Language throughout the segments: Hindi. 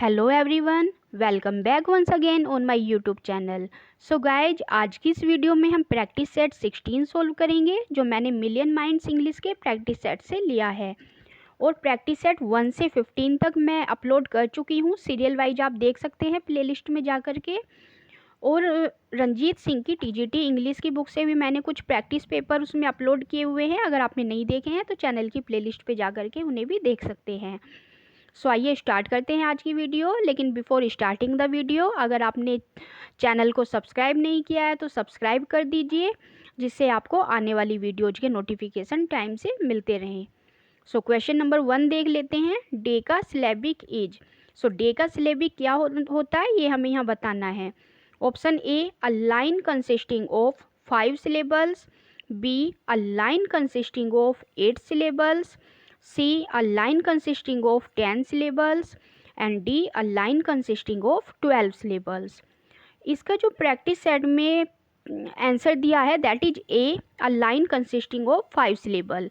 Hello everyone, welcome back once again on my YouTube channel. So guys, आज की इस वीडियो में हम प्रैक्टिस सेट 16 सोल्व करेंगे जो मैंने मिलियन माइंड्स इंग्लिश के प्रैक्टिस सेट से लिया है। और प्रैक्टिस सेट 1 से 15 तक मैं अपलोड कर चुकी हूँ, सीरियल वाइज आप देख सकते हैं प्लेलिस्ट में जा कर के। और रंजीत सिंह की टीजीटी इंग्लिश की बुक से भी मैंने कुछ प्रैक्टिस पेपर उसमें अपलोड किए हुए हैं। अगर आपने नहीं देखे हैं तो चैनल की प्लेलिस्ट पे जा कर के उन्हें भी देख सकते हैं। सो आइए स्टार्ट करते हैं आज की वीडियो। लेकिन बिफोर स्टार्टिंग द वीडियो, अगर आपने चैनल को सब्सक्राइब नहीं किया है तो सब्सक्राइब कर दीजिए, जिससे आपको आने वाली वीडियोज के नोटिफिकेशन टाइम से मिलते रहें। सो क्वेश्चन नंबर 1 देख लेते हैं। Decasyllabic is. So decasyllabic क्या होता है ये हमें यहाँ बताना है। Option A, a line consisting of 5 syllables, B, a line consisting of 8 syllables, C, a line consisting of 10 syllables and D, a line consisting of 12 syllables। इसका जो प्रैक्टिस सेट में आंसर दिया है that is a, a line consisting of 5 syllable।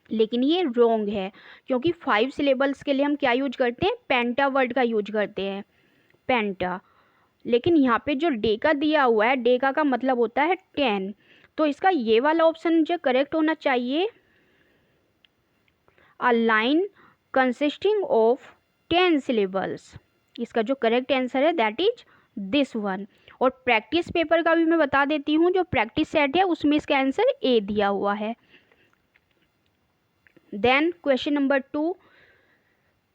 लेकिन ये रॉन्ग है, क्योंकि 5 syllables के लिए हम क्या यूज करते हैं, पेंटा वर्ड का यूज करते हैं, पेंटा। लेकिन यहाँ पे जो डे का दिया हुआ है, डे का मतलब होता है 10, तो इसका ये वाला ऑप्शन जो करेक्ट होना चाहिए, अ लाइन कंसिस्टिंग ऑफ 10 syllables। इसका जो करेक्ट आंसर है दैट इज दिस वन। और प्रैक्टिस पेपर का भी मैं बता देती हूँ, जो प्रैक्टिस सेट है उसमें इसका आंसर ए दिया हुआ है। Then question number 2,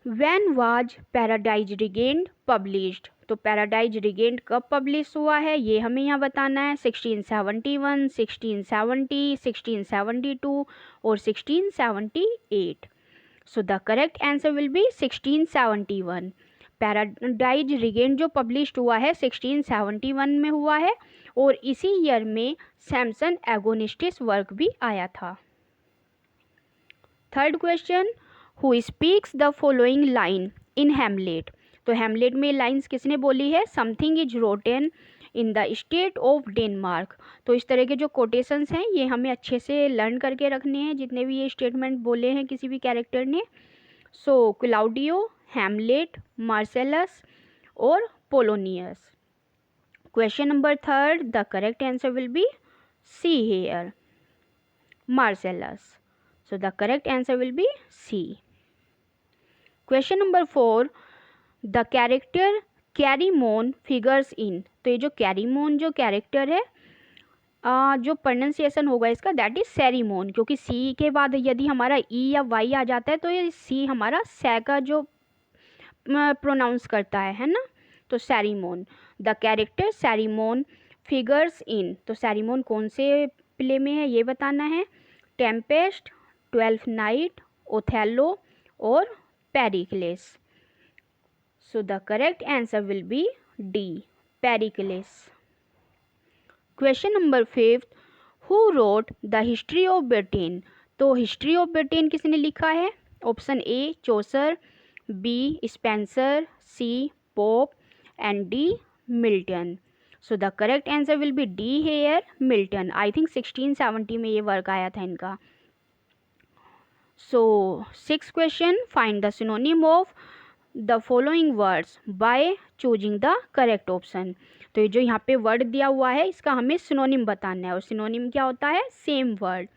when was paradise regained published. तो पैराडाइज रिगेन्ड कब पब्लिश हुआ है ये हमें यहाँ बताना है। 1671, 1670, 1672 और 1678। So the correct answer will be 1671। Paradise regained जो पब्लिश्ड हुआ है 1671 में हुआ है, और इसी ईयर में सैमसन एगोनिस्टिस वर्क भी आया था। Third question, who speaks the following line in Hamlet. तो हेमलेट में लाइंस किसने बोली है, something is rotten in the state of Denmark. तो इस तरह के जो कोटेशंस हैं ये हमें अच्छे से लर्न करके रखने हैं, जितने भी ये स्टेटमेंट बोले हैं किसी भी कैरेक्टर ने। सो क्लाउडियो, हेमलेट, मार्सेलस और Polonius. Question number 3, the correct answer will be C here, Marcellus. So the correct answer will be C. Question number 4, the character कैरीमोन figures in। तो ये जो कैरीमोन जो कैरेक्टर है, जो प्रोनाउंसिएशन होगा इसका दैट इज सेरीमोन, क्योंकि सी के बाद यदि हमारा ई या वाई आ जाता है तो ये सी हमारा सै का जो प्रोनाउंस करता है ना। तो सेरीमोन, द कैरेक्टर सेरीमोन फिगर्स इन। तो सेरीमोन कौन से प्ले में है ये बताना है। टेम्पेस्ट, 12th नाइट, ओथेलो और Pericles. So the correct answer will be D, Pericles. Question number 5, who wrote the history of Britain. तो हिस्ट्री ऑफ ब्रिटेन किसने लिखा है। Option A, Chaucer, B, Spenser, C, Pope and D, Milton. So the correct answer will be D here, Milton. I think 1670 में ये वर्क आया था इनका। So 6th question, find the synonym of the following words by choosing the correct option। तो ये जो यहाँ पे वर्ड दिया हुआ है इसका हमें सिनोनिम बताना है, और सिनोनिम क्या होता है, सेम वर्ड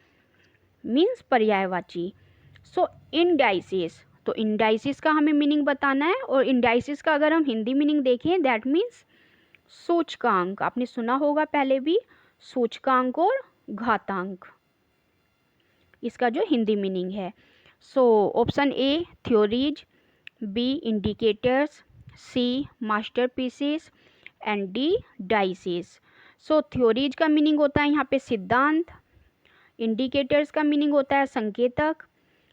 मीन्स पर्यायवाची। सो इंडाइसिस, तो इंडाइसिस का हमें मीनिंग बताना है, और इंडाइसिस का अगर हम हिंदी मीनिंग देखें दैट मीन्स सूचकांक। आपने सुना होगा पहले भी, सूचकांक और घातांक इसका जो हिंदी मीनिंग है। So option A, theories, B, indicators, C, masterpieces and D, dices. सो थ्योरीज का मीनिंग होता है यहाँ पे सिद्धांत, इंडिकेटर्स का मीनिंग होता है संकेतक,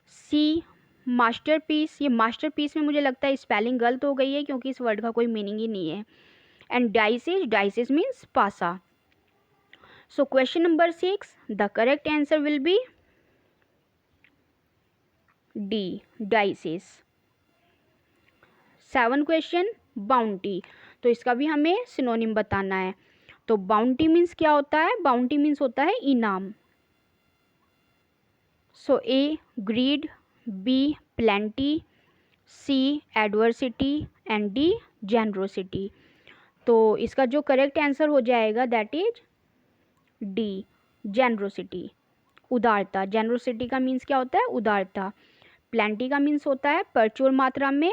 सी, मास्टरपीस। ये मास्टरपीस में मुझे लगता है स्पेलिंग गलत हो गई है क्योंकि इस वर्ड का कोई मीनिंग ही नहीं है। एंड डाइसिस, डाइसिस मीन्स पासा। So question number 6, the correct answer will be D, dices. 7 question, bounty. तो इसका भी हमें सिनोनिम बताना है। तो बाउंटी मीन्स क्या होता है, बाउंटी मीन्स होता है इनाम। So A, greed, B, plenty, C, adversity and D generosity. तो इसका जो करेक्ट आंसर हो जाएगा दैट इज डी जेनरोसिटी, उदारता। जेनरोसिटी का मीन्स क्या होता है? उदारता। प्लेंटी का मीन्स होता है प्रचुर मात्रा में,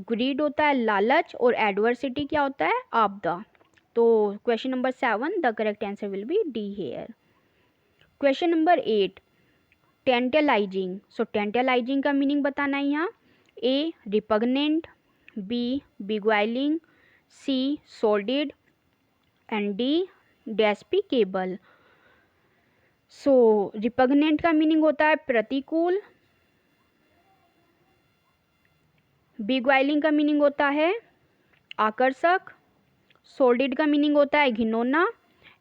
ग्रीड होता है लालच, और एडवर्सिटी क्या होता है? आपदा। तो question number 7 the correct answer will be D here. Question number 8 tantalising. So tantalising का मीनिंग बताना है यहाँ। A repugnant, B beguiling, C sordid and D despicable. So repugnant का मीनिंग होता है प्रतिकूल, बिग्वाइलिंग का मीनिंग होता है आकर्षक, सोर्डिड का मीनिंग होता है घिनौना,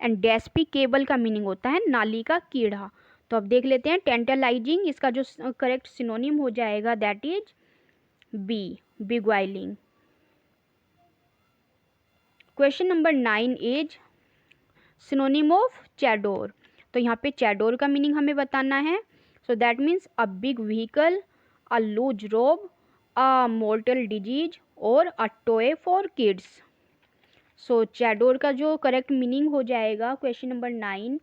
एंड डेस्पिकेबल का मीनिंग होता है नाली का कीड़ा। तो अब देख लेते हैं टेंटलाइजिंग, इसका जो करेक्ट सिनोनिम हो जाएगा that is B beguiling. Question number 9 is synonym of chador. तो यहाँ पे चैडोर का मीनिंग हमें बताना है। So that means a big vehicle, a loose robe, a mortal disease और a toy for kids. So chador का जो करेक्ट मीनिंग हो जाएगा question number 9,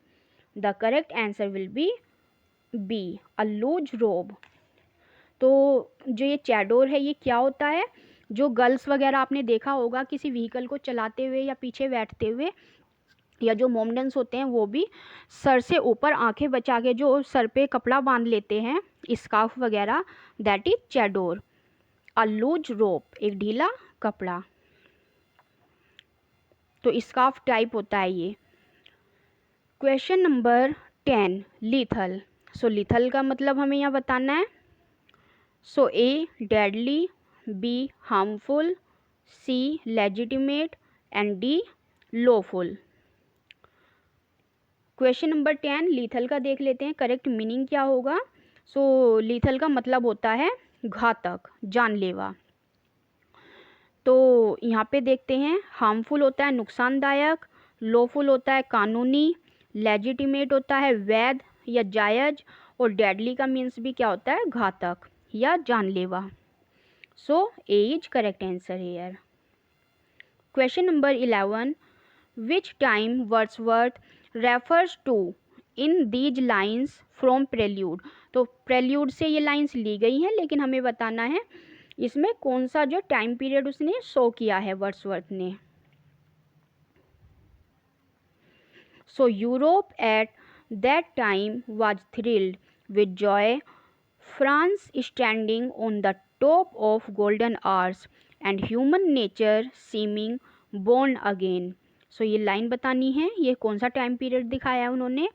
the correct answer will be B a loose robe. तो जो ये चैडोर है ये क्या होता है? जो गर्ल्स वगैरह आपने देखा होगा किसी व्हीकल को चलाते हुए या पीछे बैठते हुए, या जो मोमडन्स होते हैं वो भी सर से ऊपर आंखें बचा के जो सर पे कपड़ा बांध लेते हैं, स्कार्फ वगैरह, that is chador. A loose rope, एक ढीला कपड़ा। तो स्कार्फ टाइप होता है ये। Question number 10 lethal. So lethal का मतलब हमें यहाँ बताना है। So A deadly, B harmful, C legitimate and D lawful. Question number 10 lethal का देख लेते हैं करेक्ट मीनिंग क्या होगा। सो लीथल का मतलब होता है घातक, जानलेवा। तो यहाँ पे देखते हैं हार्मफुल होता है नुकसानदायक, लॉफुल होता है कानूनी, लेजिटिमेट होता है वैध या जायज, और डेडली का मीन्स भी क्या होता है? घातक या जानलेवा। So A is correct answer here. Question number 11 which time Wordsworth refers to in these lines from Prelude. तो प्रेल्यूड से ये लाइन्स ली गई हैं, लेकिन हमें बताना है इसमें कौन सा जो टाइम पीरियड उसने शो किया है वर्ड्सवर्थ ने। So Europe at that time was thrilled with joy, France standing on the top of golden hours and human nature seeming born again. सो ये लाइन बतानी है, ये कौन सा टाइम पीरियड दिखाया है उन्होंने।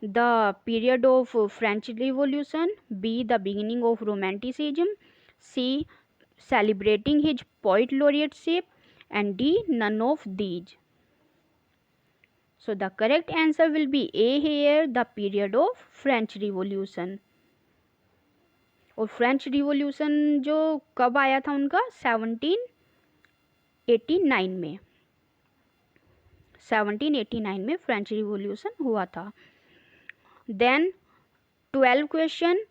The period of French revolution, B the beginning of romanticism, C celebrating his poet laureateship, and D none of these. So the correct answer will be A here, the period of French Revolution. और फ्रेंच रिवॉल्यूशन जो कब आया था उनका 1789 में, 1789 में फ्रेंच रिवॉल्यूशन हुआ था। Then 12 question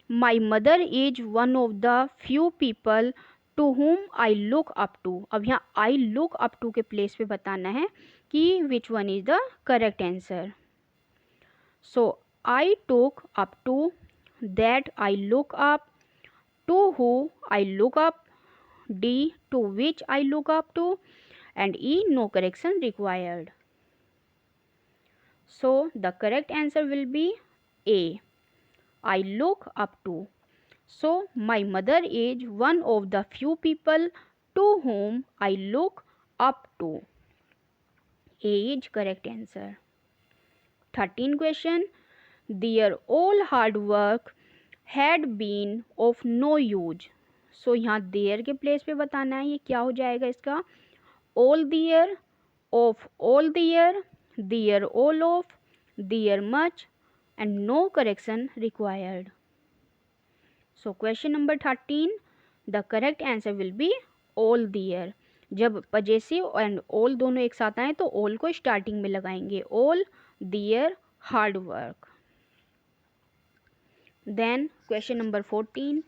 my mother is one of the few people to whom I look up to. अब यहाँ आई लुक अप टू के प्लेस पे बताना है कि which one is the correct answer. So I took up to, that I look up, to who I look up, D to which I look up to, and E no correction required. So the correct answer will be A I look up to. So my mother is one of the few people to whom I look up to. A is correct answer. 13 question. Their all hard work had been of no use. So यहाँ their के place पे बताना है, ये क्या हो जाएगा इसका? All their, of all their all of, their much, and no correction required. So question number 13, the correct answer will be all their. जब possessive and all दोनों एक साथ आए तो all को स्टार्टिंग में लगाएंगे, all their hard work. Then question number 14,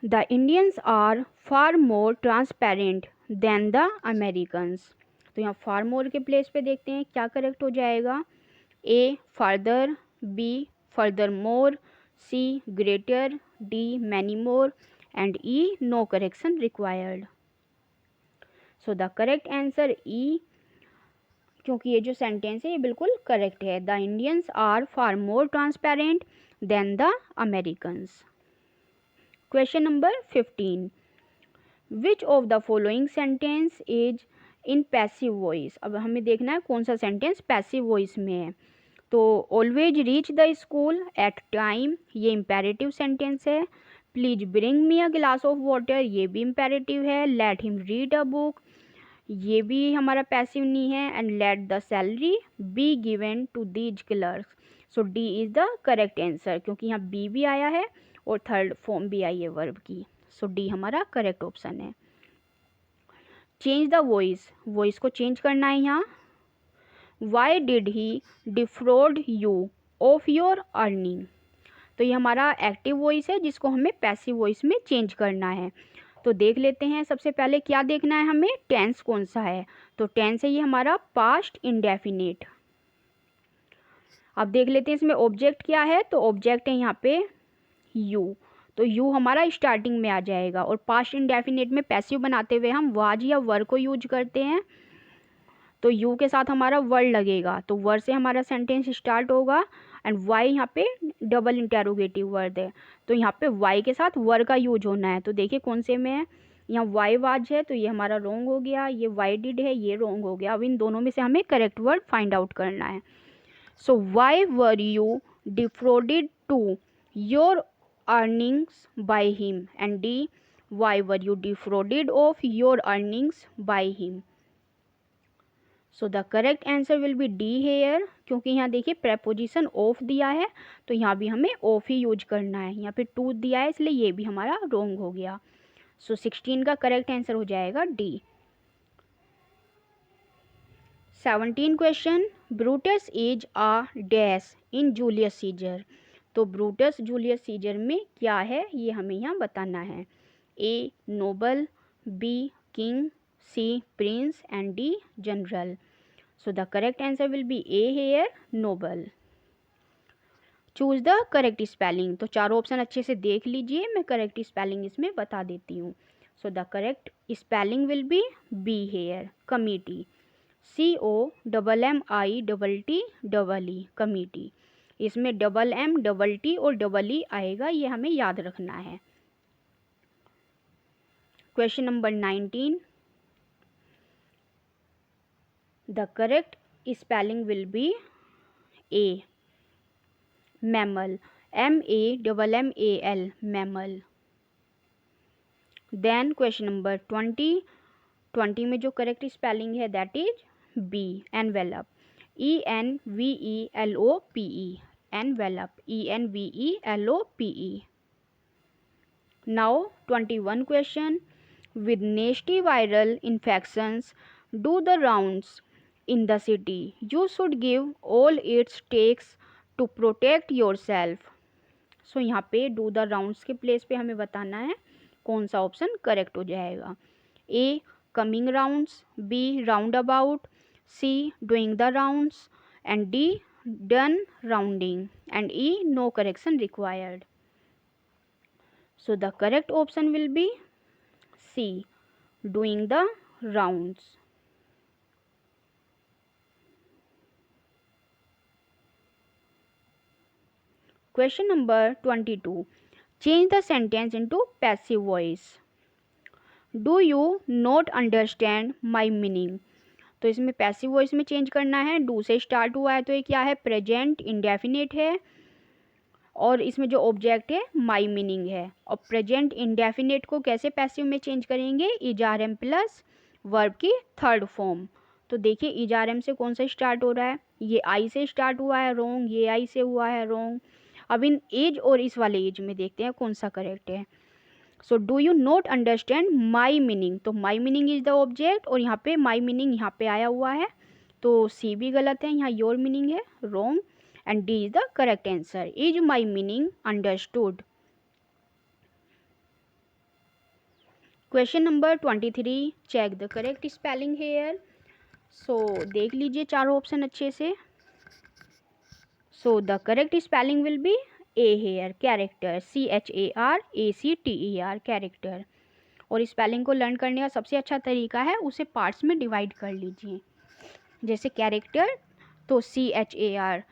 the Indians are far more transparent than the Americans. तो यहाँ फार मोर के प्लेस पे देखते हैं क्या करेक्ट हो जाएगा। A further, B furthermore, C greater, D many more and E no correction required. So the correct answer E, क्योंकि ये जो सेंटेंस है ये बिल्कुल करेक्ट है। The Indians are far more transparent than the Americans. Question number 15, which of the following sentence is in passive voice. अब हमें देखना है कौन सा सेंटेंस पैसिव वॉइस में है। तो always reach the school at time, ये इम्पेरेटिव सेंटेंस है। Please bring me a glass of water, ये भी इम्पेरेटिव है। Let him read a book, ये भी हमारा पैसिव नहीं है। And let the salary be given to these clerks. So D is the correct answer, क्योंकि यहाँ बी भी आया है और थर्ड फॉर्म भी आई है वर्ब की। सो डी हमारा करेक्ट ऑप्शन है। चेंज द वॉइस, वॉइस को चेंज करना है यहाँ। Why did he defrauded you of your earning. तो ये हमारा एक्टिव वॉइस है जिसको हमें पैसिव वॉइस में चेंज करना है। तो देख लेते हैं सबसे पहले क्या देखना है हमें, टेंस कौन सा है। तो टेंस है ये हमारा पास्ट इंडेफिनिट। अब देख लेते हैं इसमें ऑब्जेक्ट क्या है। तो ऑब्जेक्ट है यहाँ पे यू, तो यू हमारा स्टार्टिंग में आ जाएगा। और पास्ट इंडेफिनिट में पैसिव बनाते हुए हम वाज या वर को यूज करते हैं। तो यू के साथ हमारा वर लगेगा, तो वर से हमारा सेंटेंस स्टार्ट होगा। एंड वाई यहाँ पे डबल इंटेरोगेटिव वर्ड है, तो यहाँ पे वाई के साथ वर का यूज होना है। तो देखिए कौन से में है, यहाँ वाई वाज है तो ये हमारा रॉन्ग हो गया, ये वाई डिड है ये रॉन्ग हो गया। अब इन दोनों में से हमें करेक्ट वर्ड फाइंड आउट करना है। So why were you defrauded to your earnings by him, and D why were you defrauded of your earnings by him. So the correct answer will be D here, क्योंकि यहाँ देखिए प्रेपोजिशन ऑफ दिया है तो यहाँ भी हमें ऑफ ही यूज करना है। यहाँ पे टू दिया है इसलिए ये भी हमारा रॉन्ग हो गया। सो 16 का करेक्ट आंसर हो जाएगा D. 17 question, Brutus is a dash in Julius Caesar. तो ब्रूटस जूलियस सीजर में क्या है ये हमें यहाँ बताना है। A noble, B king, C prince and D general. So the correct answer will be A here, noble. Choose the correct spelling. तो चारों ऑप्शन अच्छे से देख लीजिए, मैं करेक्ट स्पेलिंग इसमें बता देती हूँ। So the correct spelling will be B here, committee. COMMITTEE committee. इसमें डबल एम डबल टी और डबल ई आएगा, ये हमें याद रखना है। Question number 19, the correct spelling will be A, mammal, MAMMAL, mammal. Then question number 20 में जो करेक्ट स्पेलिंग है that is B, envelope, ENVELOPE, envelope, ENVELOPE. Now 21 question, with nasty viral infections do the rounds in the city, you should give all its takes to protect yourself. सो यहाँ पे डू द राउंड्स के प्लेस पे हमें बताना है कौन सा ऑप्शन करेक्ट हो जाएगा। A coming rounds, B round about, C doing the rounds and D done rounding and E no correction required. So the correct option will be C, doing the rounds. Question number 22. Change the sentence into passive voice. Do you not understand my meaning? तो इसमें पैसिव वॉइस में चेंज करना है। डू से स्टार्ट हुआ है तो ये क्या है, प्रेजेंट इंडेफिनिट है। और इसमें जो ऑब्जेक्ट है माई मीनिंग है। और प्रेजेंट इंडेफिनिट को कैसे पैसिव में चेंज करेंगे, इजारएम प्लस वर्ब की थर्ड फॉर्म। तो देखिए इजारएम से कौन सा स्टार्ट हो रहा है, ये आई से स्टार्ट हुआ है रॉन्ग, ये आई से हुआ है रॉन्ग। अब इन एज और इस वाले एज में देखते हैं कौन सा करेक्ट है। So do you not understand my meaning, तो माई मीनिंग इज द ऑब्जेक्ट और यहाँ पे माई मीनिंग यहाँ पे आया हुआ है, तो सी भी गलत है, यहाँ योर मीनिंग है wrong and D is the correct answer. Is my meaning understood. Question number 23, check the correct spelling here. सो देख लीजिए चारों ऑप्शन अच्छे से। So the correct spelling will be A here, character, CHARACTER, character. और स्पेलिंग को लर्न करने का सबसे अच्छा तरीका है उसे पार्ट्स में डिवाइड कर लीजिए। जैसे कैरेक्टर तो CHARACTER।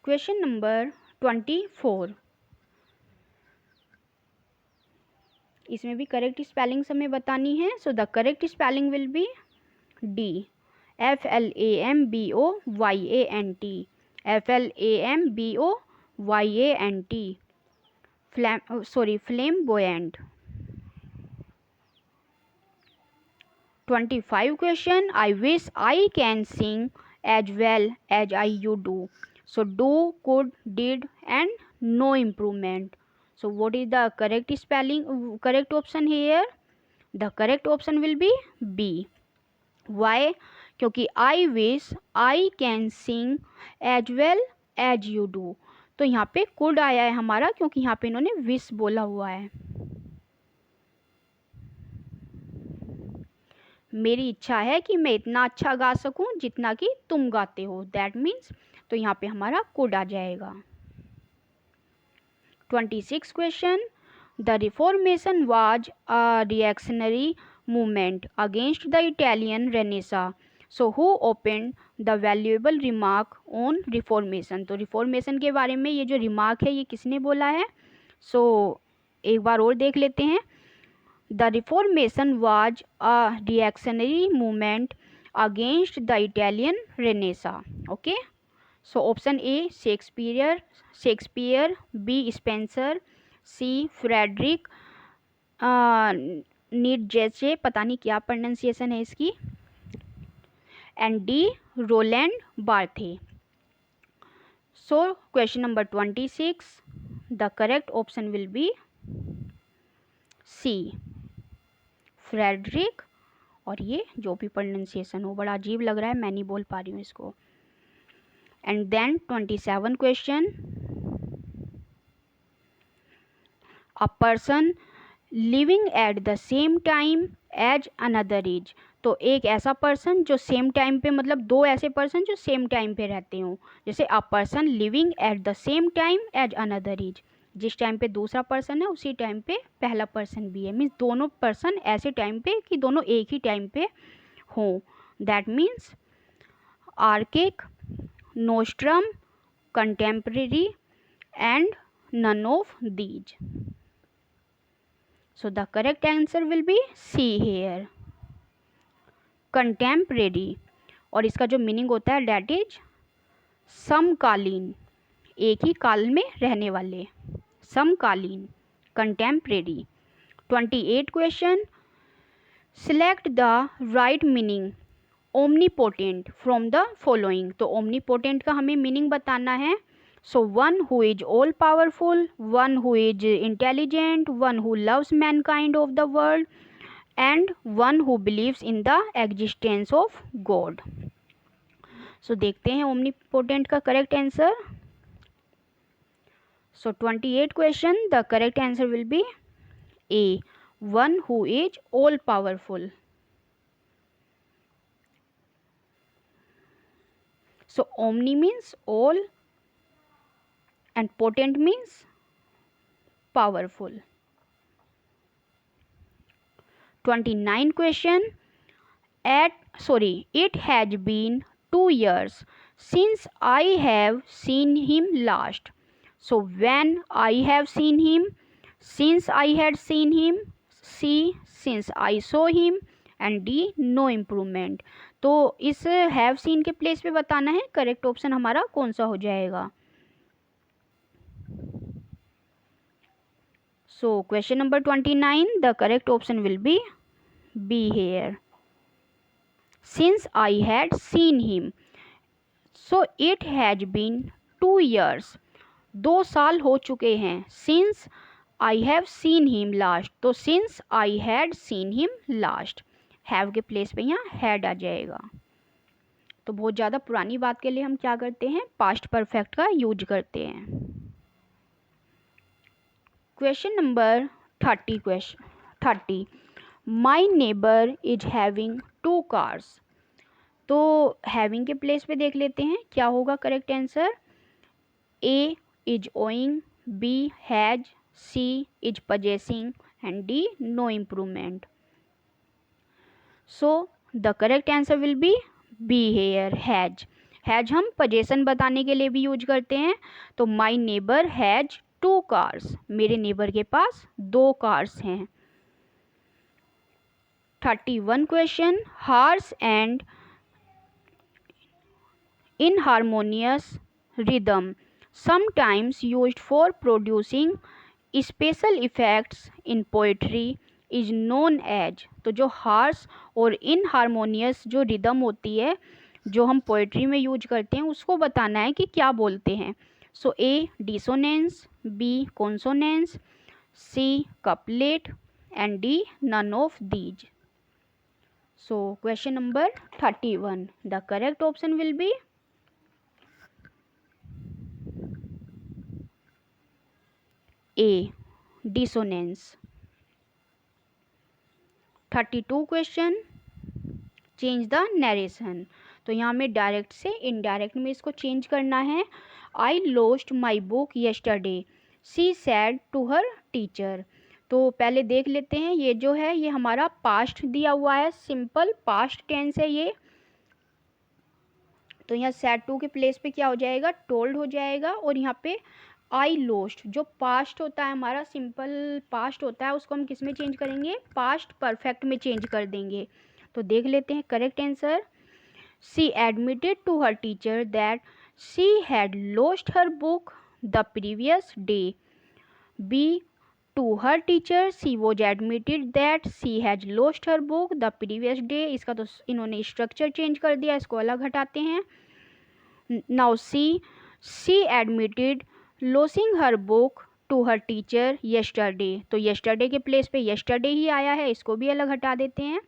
क्वेश्चन नंबर 24, इसमें भी करेक्ट स्पेलिंग्स हमें बतानी है। So the correct spelling will be D, FLAMBOYANT, FLAMBOYANT, flamboyant। 25 question, I wish I can sing as well as you do. So do, could, did and no improvement. So what is the correct spelling, correct option here? The correct option will be B. Why? क्योंकि I wish I can sing as well as you do, तो यहाँ पे could आया है हमारा, क्योंकि यहाँ पे इन्होंने wish बोला हुआ है। मेरी इच्छा है कि मैं इतना अच्छा गा सकूं जितना कि तुम गाते हो, दैट मीन्स, तो यहाँ पे हमारा could आ जाएगा। 26 question, the Reformation was a reactionary movement against the Italian Renaissance. So who open the valuable remark on reformation. तो रिफॉर्मेशन के बारे में ये जो रिमार्क है ये किसने बोला है? सो एक बार और देख लेते हैं। The Reformation was a reactionary movement against the Italian Renaissance. Okay, so option A Shakespeare, B Spenser, C Frederick Nietzsche, पता नहीं क्या प्रोनाउंसिएशन है इसकी, and D Roland Barthes. So question number 26, the correct option will be C, Frederick, और ये जो भी प्रोनाउंसिएशन हो, बड़ा अजीब लग रहा है, मैं नहीं बोल पा रही हूँ इसको। And then 27 question, a person living at the same time as another is. तो एक ऐसा पर्सन जो सेम टाइम पे, मतलब दो ऐसे पर्सन जो सेम टाइम पे रहते हों। जैसे a person living at the same time as another is, जिस टाइम पे दूसरा पर्सन है उसी टाइम पे पहला पर्सन भी है, मीन्स दोनों पर्सन ऐसे टाइम पे कि दोनों एक ही टाइम पे हों, that means archaic, nostrum, contemporary and none of these. So the correct answer will be C here, contemporary. और इसका जो मीनिंग होता है डेट इज समकालीन, एक ही काल में रहने वाले, समकालीन, contemporary. 28 question, select the right meaning omnipotent from the following. तो ओमनीपोटेंट का हमें मीनिंग बताना है। So one who is all powerful, one who is intelligent, one who loves mankind of the world, and one who believes in the existence of God. So देखते हैं omnipotent का correct answer. So 28 question, the correct answer will be A, one who is all powerful. So omni means all and potent means powerful. 29 question, it has been 2 years since I have seen him last. So when I have seen him, since I had seen him, C, since I saw him, and D, no improvement. तो इस have seen के प्लेस पे बताना है करेक्ट ऑप्शन हमारा कौन सा हो जाएगा। So question number 29, the correct option will be B here, since I had seen him. So it has been 2 years, 2 साल हो चुके हैं। Since I have seen him last, तो since I had seen him last, have के प्लेस पे यहाँ had आ जाएगा। तो बहुत ज़्यादा पुरानी बात के लिए हम क्या करते हैं, पास्ट परफेक्ट का यूज करते हैं। Question number 30। My neighbour is having 2 cars. तो हैविंग के प्लेस पे देख लेते हैं क्या होगा correct answer. A is owing, B has, C is possessing and D no improvement. So the correct answer will be B here, has. Has हम possession बताने के लिए भी यूज करते हैं। तो माई नेबर हैज 2 कार्स, मेरे नेबर के पास 2 कार्स हैं। 31 question, harsh and inharmonious rhythm sometimes used for producing special effects in poetry is known as। तो जो हार्श और इनहारमोनियस जो रिदम होती है जो हम पोएट्री में यूज करते हैं उसको बताना है कि क्या बोलते हैं। So A dissonance, B consonance, C couplet and D none of these. So question number 31, the correct option will be A dissonance. 32 question, change the narration. तो यहाँ में डायरेक्ट से इनडायरेक्ट में इसको चेंज करना है। I lost my book yesterday, she said to her teacher. तो पहले देख लेते हैं, ये जो है ये हमारा पास्ट दिया हुआ है, सिंपल पास्ट टेंस है ये। तो यहाँ सैड टू के प्लेस पे क्या हो जाएगा, टोल्ड हो जाएगा। और यहाँ पे आई लॉस्ट जो पास्ट होता है हमारा, सिंपल पास्ट होता है, उसको हम किस में चेंज करेंगे, पास्ट परफेक्ट में चेंज कर देंगे। तो देख लेते हैं correct answer. She admitted to her teacher that she had lost her book the previous day. B to her teacher she was admitted that she has lost her book the previous day. इसका तो इन्होंने स्ट्रक्चर चेंज कर दिया, इसको अलग हटाते हैं। Now she admitted losing her book to her teacher yesterday. तो येस्टरडे के प्लेस पे येस्टरडे ही आया है, इसको भी अलग हटा देते हैं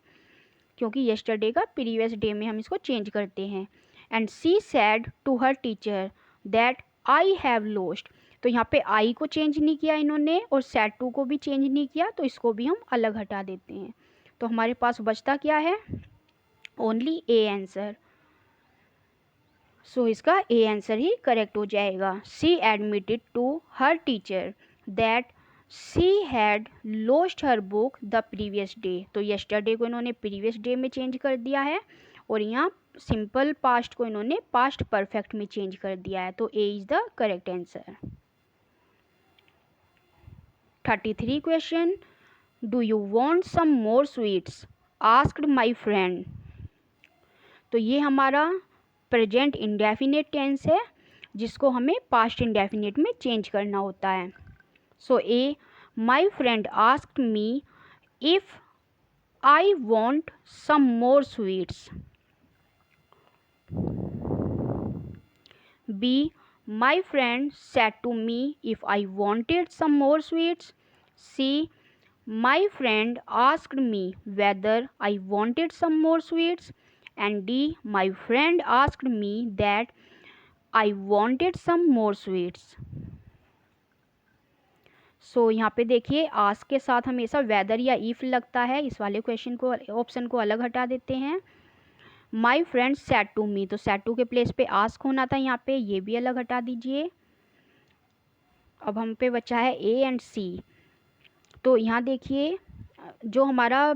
क्योंकि येस्टरडे का प्रीवियस डे में हम इसको चेंज करते हैं। And she said to her teacher that I have lost. तो यहाँ पे आई को चेंज नहीं किया इन्होंने और सैड टू को भी चेंज नहीं किया, तो इसको भी हम अलग हटा देते हैं। तो हमारे पास बचता क्या है, ओनली ए आंसर। सो इसका ए आंसर ही करेक्ट हो जाएगा। She admitted to her teacher that she had lost her book the previous day. तो येस्टरडे को इन्होंने प्रीवियस डे में चेंज कर दिया है और यहाँ सिंपल पास्ट को इन्होंने पास्ट परफेक्ट में चेंज कर दिया है। तो A is the correct answer. 33 question, do you want some more sweets asked my friend. तो ये हमारा प्रेजेंट इंडेफिनिट टेंस है जिसको हमें पास्ट इंडेफिनिट में चेंज करना होता है। So A my friend asked me if I want some more sweets. B my friend said to me if I wanted some more sweets. C my friend asked me whether I wanted some more sweets. And D, my friend asked me that I wanted some more sweets. So यहाँ पे देखिए आस्क के साथ हमेशा वेदर या इफ लगता है, इस वाले क्वेश्चन को ऑप्शन को अलग हटा देते हैं। My friend said to me, तो सैड टू के प्लेस पे आस्क होना था यहाँ पे, ये भी अलग हटा दीजिए। अब हम पे बचा है ए एंड सी। तो यहाँ देखिए जो हमारा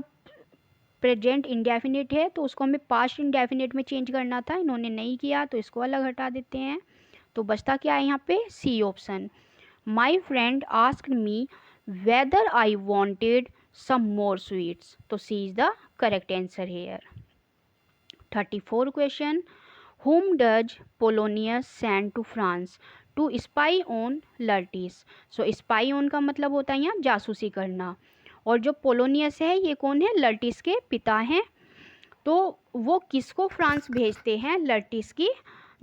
प्रेजेंट इंडेफिनिट है तो उसको हमें पास्ट इंडेफिनिट में चेंज करना था, इन्होंने नहीं किया तो इसको अलग हटा देते हैं। तो बचता क्या है यहाँ पे, C option. My friend asked me whether I wanted some more sweets. तो C is the correct answer here. 34 question, whom does Polonius send to France to spy on Laertes। So spy on का मतलब होता है यहाँ जासूसी करना, और जो पोलोनियस है ये कौन है, लर्टिस के पिता हैं। तो वो किसको फ्रांस भेजते हैं लर्टिस की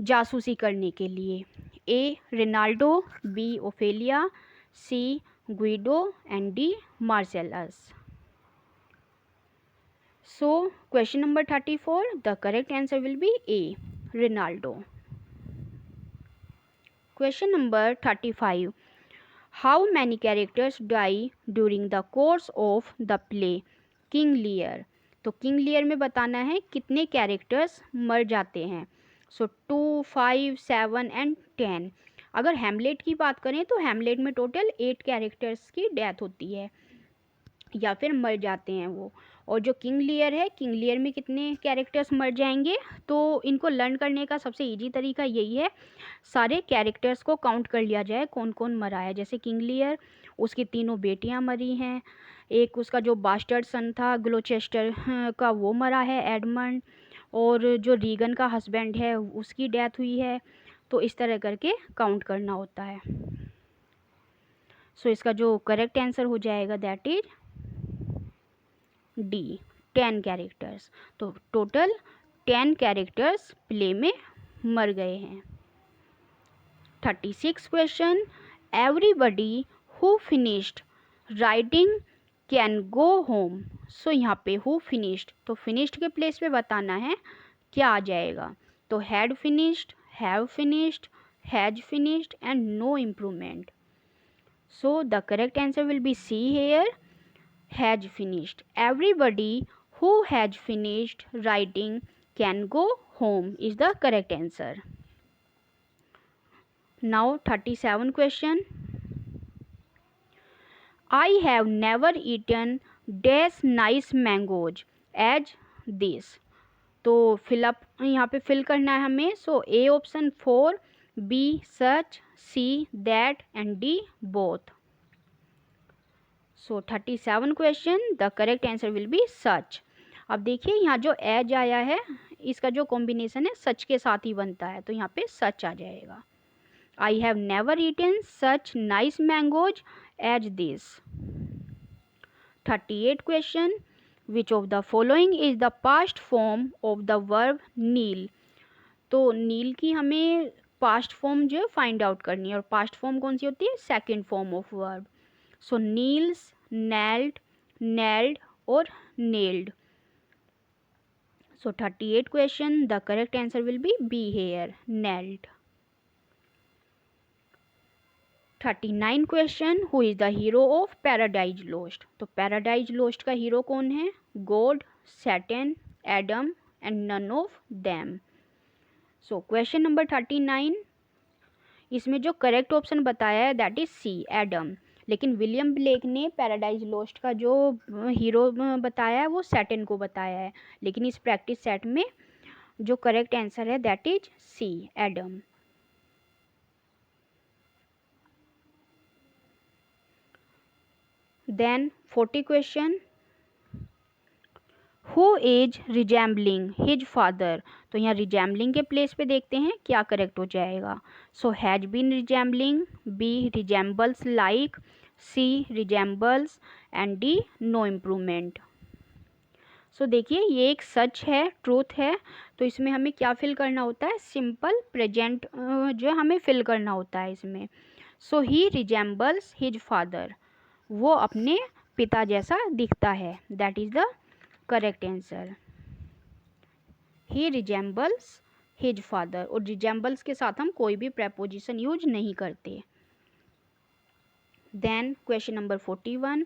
जासूसी करने के लिए। A Reynaldo, B Ophelia, C Guido and D Marcellus. So question number 34, the correct answer will be A Reynaldo. Question number 35, how many characters die during the course of the play King Lear. तो किंग लियर में बताना है कितने कैरेक्टर्स मर जाते हैं। सो 2, 5, 7 एंड 10। अगर हैमलेट की बात करें तो हैमलेट में टोटल 8 कैरेक्टर्स की डेथ होती है या फिर मर जाते हैं वो। और जो किंग लियर है, किंग लियर में कितने कैरेक्टर्स मर जाएंगे, तो इनको लर्न करने का सबसे इजी तरीका यही है, सारे कैरेक्टर्स को काउंट कर लिया जाए कौन कौन मरा है। जैसे किंग लियर, उसकी 3 बेटियां मरी हैं, एक उसका जो बास्टर्ड सन था ग्लोचेस्टर का वो मरा है एडमंड, और जो रीगन का हस्बैंड है उसकी डेथ हुई है। तो इस तरह करके काउंट करना होता है। सो इसका जो करेक्ट आंसर हो जाएगा दैट इज डी, 10 कैरेक्टर्स। तो टोटल 10 कैरेक्टर्स प्ले में मर गए हैं। 36 question, everybody who finished writing can go home. So यहाँ पे हु फिनिश्ड, तो फिनिश्ड के प्लेस पे बताना है क्या आ जाएगा। तो had finished, have finished, has finished and no improvement. So the correct answer will be C here, has finished. Everybody who has finished writing can go home is the correct answer. Now 37 question. I have never eaten dash nice mangoes as this. तो फिलअप यहाँ पे फिल करना है हमें। So A option 4, B such, C that and D both. So 37 question, the correct answer will be such. अब देखिए यहाँ जो एज आया है इसका जो कॉम्बिनेशन है सच के साथ ही बनता है, तो यहाँ पे सच आ जाएगा। I have never eaten such nice mangoes as this. 38 question, which of the following is the past form of the verb kneel. तो नील की हमें पास्ट फॉर्म जो है फाइंड आउट करनी है, और पास्ट फॉर्म कौन सी होती है, second form of verb. So Niels, nailed, nailed or nailed. So 38 question, the correct answer will be B here, nailed. 39 question, who is the hero of Paradise Lost? तो Paradise Lost का हीरो कौन है, God, Satan, Adam and none of them. So question number 39, इसमें जो करेक्ट ऑप्शन बताया है दैट इज सी, एडम। लेकिन विलियम ब्लेक ने पैराडाइज लॉस्ट का जो हीरो बताया है वो सैटन को बताया है, लेकिन इस प्रैक्टिस सेट में जो करेक्ट आंसर है that is C, Adam. Then 40 question, who is resembling his father. तो यहाँ रिजेम्बलिंग के प्लेस पे देखते हैं क्या करेक्ट हो जाएगा। So has been resembling, B resembles like, C resembles and D no improvement. So देखिए ये एक सच है, ट्रूथ है, तो इसमें हमें क्या फिल करना होता है, सिंपल प्रेजेंट जो हमें फिल करना होता है इसमें। सो ही रिजेम्बल्स हिज फादर, वो अपने पिता जैसा दिखता है, that is the correct answer. He resembles his father, और रिजेम्बल्स के साथ हम कोई भी प्रेपोजिशन यूज नहीं करते। Then question number 41,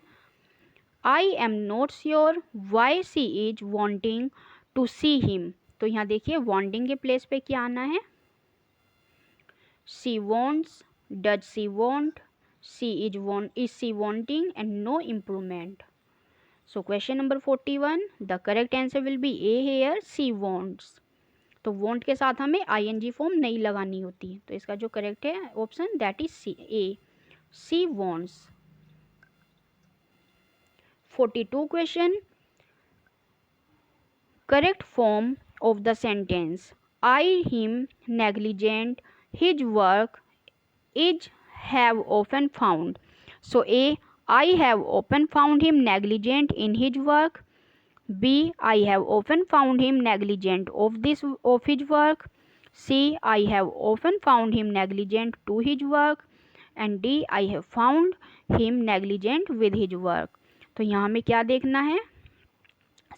I am not sure why she is wanting to see him. तो यहाँ देखिए वॉन्टिंग के प्लेस पे क्या आना है, she wants, does she want, C is she wanting and no improvement. So question number 41, the correct answer will be A here, she wants. तो want के साथ हमें ing फॉर्म नहीं लगानी होती, तो इसका जो करेक्ट है option that is C, A, she wants. 42 question, correct form of the sentence, I him negligent his work is have often found. So A, I have often found him negligent in his work. B, I have often found him negligent of his work. C, I have often found him negligent to his work. And D, I have found him negligent with his work. तो यहाँ हमें क्या देखना है,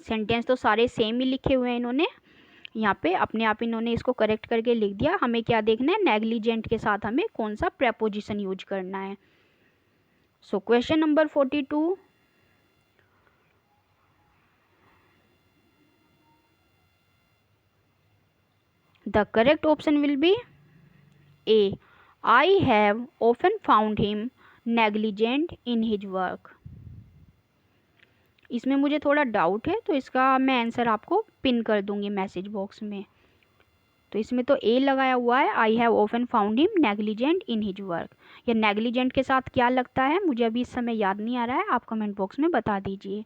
सेंटेंस तो सारे सेम ही लिखे हुए हैं इन्होंने, यहाँ पे अपने आप इन्होंने इसको करेक्ट करके लिख दिया। हमें क्या देखना है, नेग्लिजेंट के साथ हमें कौन सा प्रेपोजिशन यूज करना है। So question number 42. The correct option will be A. I have often found him negligent in his work. इसमें मुझे थोड़ा डाउट है, तो इसका मैं आंसर आपको पिन कर दूंगी मैसेज बॉक्स में। तो इसमें तो ए लगाया हुआ है, I have often found him negligent in his work. या नेग्लिजेंट के साथ क्या लगता है मुझे अभी इस समय याद नहीं आ रहा है, आप कमेंट बॉक्स में बता दीजिए।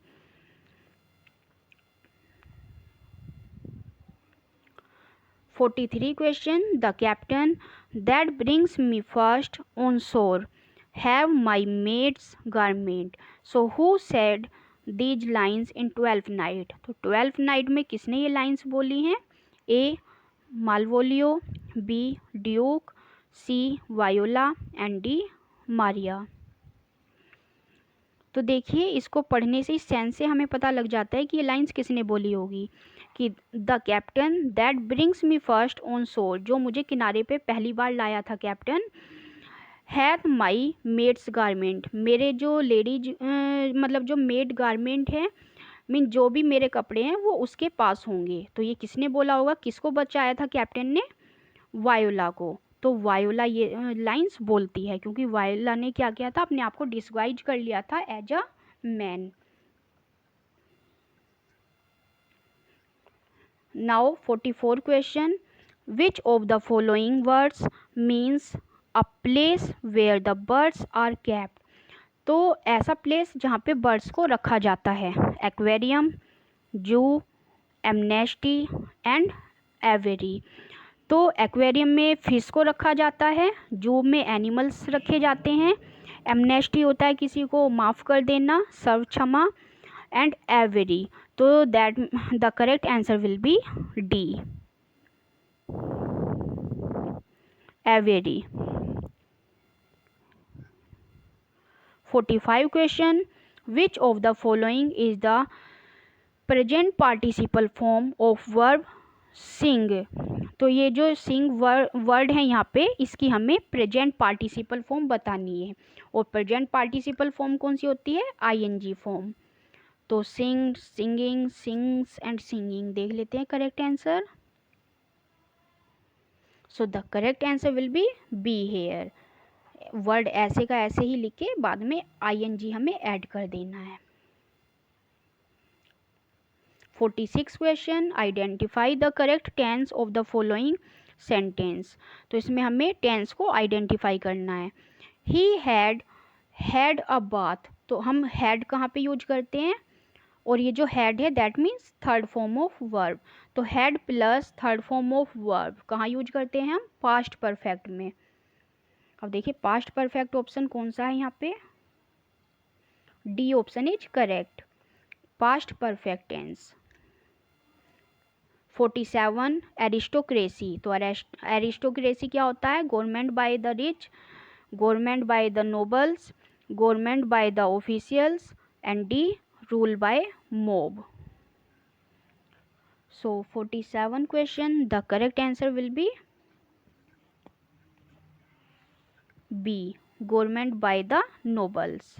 43 question. The captain that brings me first on shore have my mates garment, so who said these lines in 12th Night. तो 12th नाइट में किसने ये लाइन्स बोली हैं? A Malvolio, B duke, C Viola and D Maria. तो देखिए इसको पढ़ने से, इस सेंस से हमें पता लग जाता है कि ये लाइंस किसने बोली होगी। कि the captain that brings me first on शोर, जो मुझे किनारे पे पहली बार लाया था कैप्टन, हैथ माई मेड्स गारमेंट, मेरे जो लेडीज मतलब जो मेड गारमेंट है, मीन जो भी मेरे कपड़े हैं वो उसके पास होंगे। तो ये किसने बोला होगा? किसको बचाया था कैप्टन ने? वायोला को। तो वायोला ये लाइंस बोलती है, क्योंकि वायोला ने क्या किया था, अपने आप को डिस्गाइज कर लिया था as a man. Now 44 question. Which of the following words means a place where the birds are kept. तो ऐसा प्लेस जहाँ पे बर्ड्स को रखा जाता है। एक्वेरियम, जू, एमनेस्टी एंड एवेरी। तो एक्वेरियम में फिश को रखा जाता है, जू में एनिमल्स रखे जाते हैं, एमनेस्टी होता है किसी को माफ़ कर देना, सर्व क्षमा, एंड एवेरी। तो that the correct answer will be D, every. 45 question. Which of the following is the present participle form of verb sing. तो ये जो सिंग वर्ड है यहाँ पे, इसकी हमें प्रेजेंट पार्टिसिपल फॉर्म बतानी है। और प्रेजेंट पार्टिसिपल फॉर्म कौन सी होती है? ING form. तो sing, singing, sings and singing. देख लेते हैं correct answer. So the correct answer will be B here. Word ऐसे का ऐसे ही लिख के बाद में आईएनजी हमें ऐड कर देना है। 46 question. Identify the correct tense of the following sentence. तो इसमें हमें टेंस को आइडेंटिफाई करना है। He had a bath. तो हम हैड कहाँ पे यूज करते हैं? और ये जो हैड है that means third form of verb. तो had plus third form of verb कहाँ यूज करते हैं हम? पास्ट परफेक्ट में। अब देखिए पास्ट परफेक्ट ऑप्शन कौन सा है यहाँ पे? D option is correct, past perfect tense. 47 aristocracy. तो एरिस्टोक्रेसी क्या होता है? Government by the rich, government by the nobles, government by the officials and D rule by mob. So 47 question, the correct answer will be B, government by the nobles.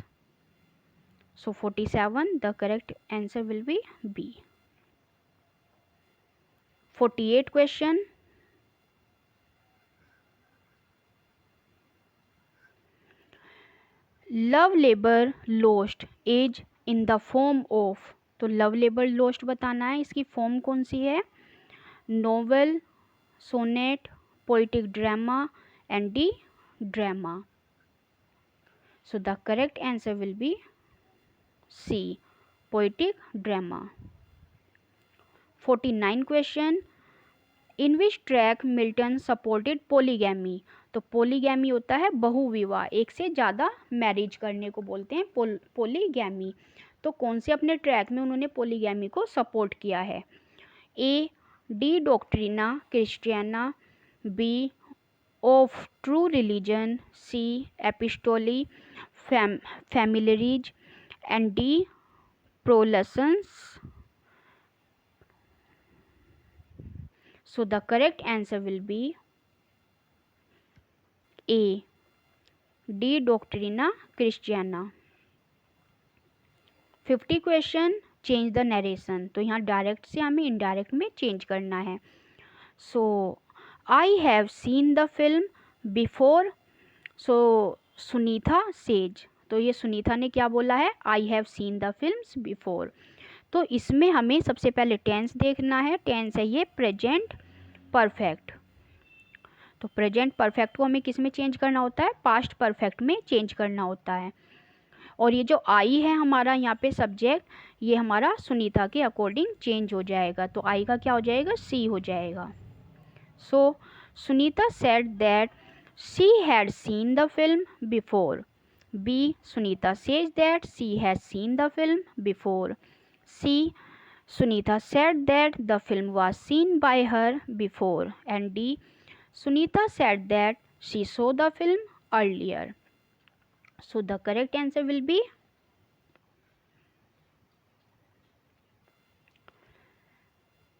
So 47, the correct answer will be B. 48 question. Love labour lost as in the form of. तो लव लेबर लोस्ट बताना है, इसकी फॉर्म कौन सी है? Novel, sonnet, poetic drama and D drama. So the correct answer will be C, poetic drama. 49 question. In which tract Milton supported polygamy. तो पोलीगैमी होता है बहुविवाह, एक से ज़्यादा मैरिज करने को बोलते हैं पोलीगैमी। तो कौन से अपने ट्रैक में उन्होंने पोलीगैमी को सपोर्ट किया है? A De Doctrina Christiana, B Of True Religion, C Epistolae Familiares and D Prolusions. So the correct answer will be A, De Doctrina Christiana. 50 question, change the narration. तो यहाँ डायरेक्ट से हमें इनडायरेक्ट में चेंज करना है। So I have seen the film before, so Sunita says. तो ये सुनीता ने क्या बोला है, I have seen the films before. तो इसमें हमें सबसे पहले टेंस देखना है। टेंस है ये प्रेजेंट परफेक्ट। तो प्रेजेंट परफेक्ट को हमें किस में चेंज करना होता है, पास्ट परफेक्ट में चेंज करना होता है। और ये जो आई है हमारा यहाँ पे सब्जेक्ट, ये हमारा सुनीता के अकॉर्डिंग चेंज हो जाएगा। तो आई का क्या हो जाएगा, सी हो जाएगा। So Sunita said that she had seen the film before. B Sunita says that she has seen the film before. C Sunita said that the film was seen by her before. And D Sunita said that she saw the film earlier. So the correct answer will be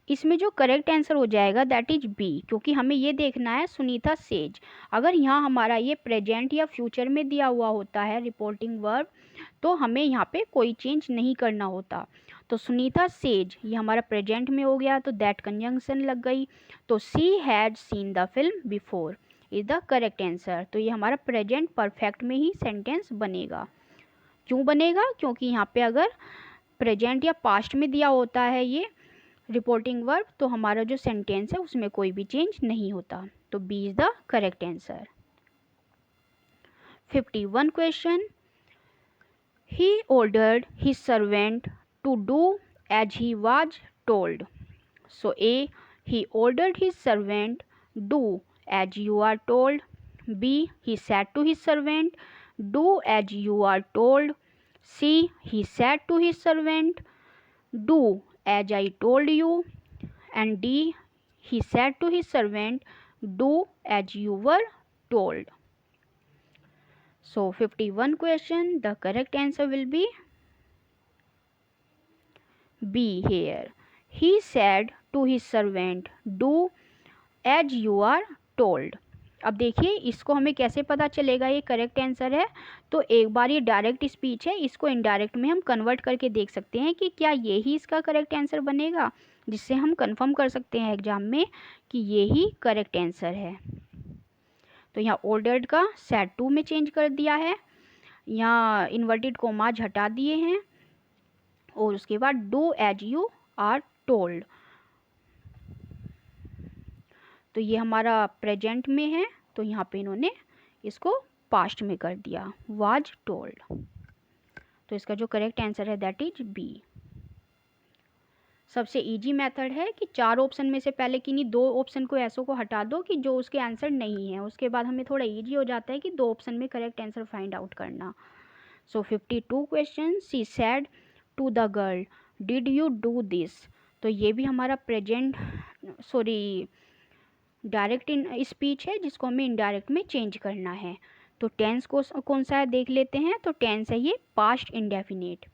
इसमें जो करेक्ट आंसर हो जाएगा दैट इज बी, क्योंकि हमें ये देखना है सुनीता सेज। अगर यहाँ हमारा ये प्रेजेंट या फ्यूचर में दिया हुआ होता है रिपोर्टिंग वर्ब, तो हमें यहाँ पे कोई चेंज नहीं करना होता। तो सुनीता सेज ये हमारा प्रेजेंट में हो गया, तो दैट कंजंक्शन लग गई। तो she had seen the film before is the correct answer. तो ये हमारा प्रेजेंट परफेक्ट में ही सेंटेंस बनेगा। क्यों बनेगा, क्योंकि यहाँ पे अगर प्रेजेंट या पास्ट में दिया होता है ये रिपोर्टिंग वर्ब, तो हमारा जो सेंटेंस है उसमें कोई भी चेंज नहीं होता। तो B is the correct answer. 51 question, he ordered his servant to do as he was told. So A, he ordered his servant do as you are told. B, he said to his servant do as you are told. C, he said to his servant do as I told you. And D, he said to his servant do as you were told. So 51 question, the correct answer will be B here. He said to his servant do as you are told. अब देखिए इसको हमें कैसे पता चलेगा ये करेक्ट आंसर है। तो एक बार ये डायरेक्ट स्पीच है, इसको इनडायरेक्ट में हम कन्वर्ट करके देख सकते हैं कि क्या ये ही इसका करेक्ट आंसर बनेगा, जिससे हम कंफर्म कर सकते हैं एग्जाम में कि ये ही करेक्ट आंसर है। तो यहाँ ऑर्डर्ड का सेड टू में चेंज कर दिया है, यहाँ इन्वर्टेड कोमाज हटा दिए हैं, और उसके बाद do as you are told. तो ये हमारा प्रेजेंट में है, तो यहाँ पे इन्होंने इसको पास्ट में कर दिया, वाज टोल्ड। तो इसका जो करेक्ट आंसर है दैट इज बी। सबसे इजी मेथड है कि चार ऑप्शन में से पहले किन्हीं दो ऑप्शन को ऐसों को हटा दो कि जो उसके आंसर नहीं है, उसके बाद हमें थोड़ा इजी हो जाता है कि दो ऑप्शन में करेक्ट आंसर फाइंड आउट करना। So 52 question, she said to the girl did you do this. तो ये भी हमारा प्रेजेंट डायरेक्ट इन स्पीच है, जिसको हमें इनडायरेक्ट में चेंज करना है। तो टेंस को कौन सा है देख लेते हैं। तो टेंस है ये पास्ट इंडेफिनिट।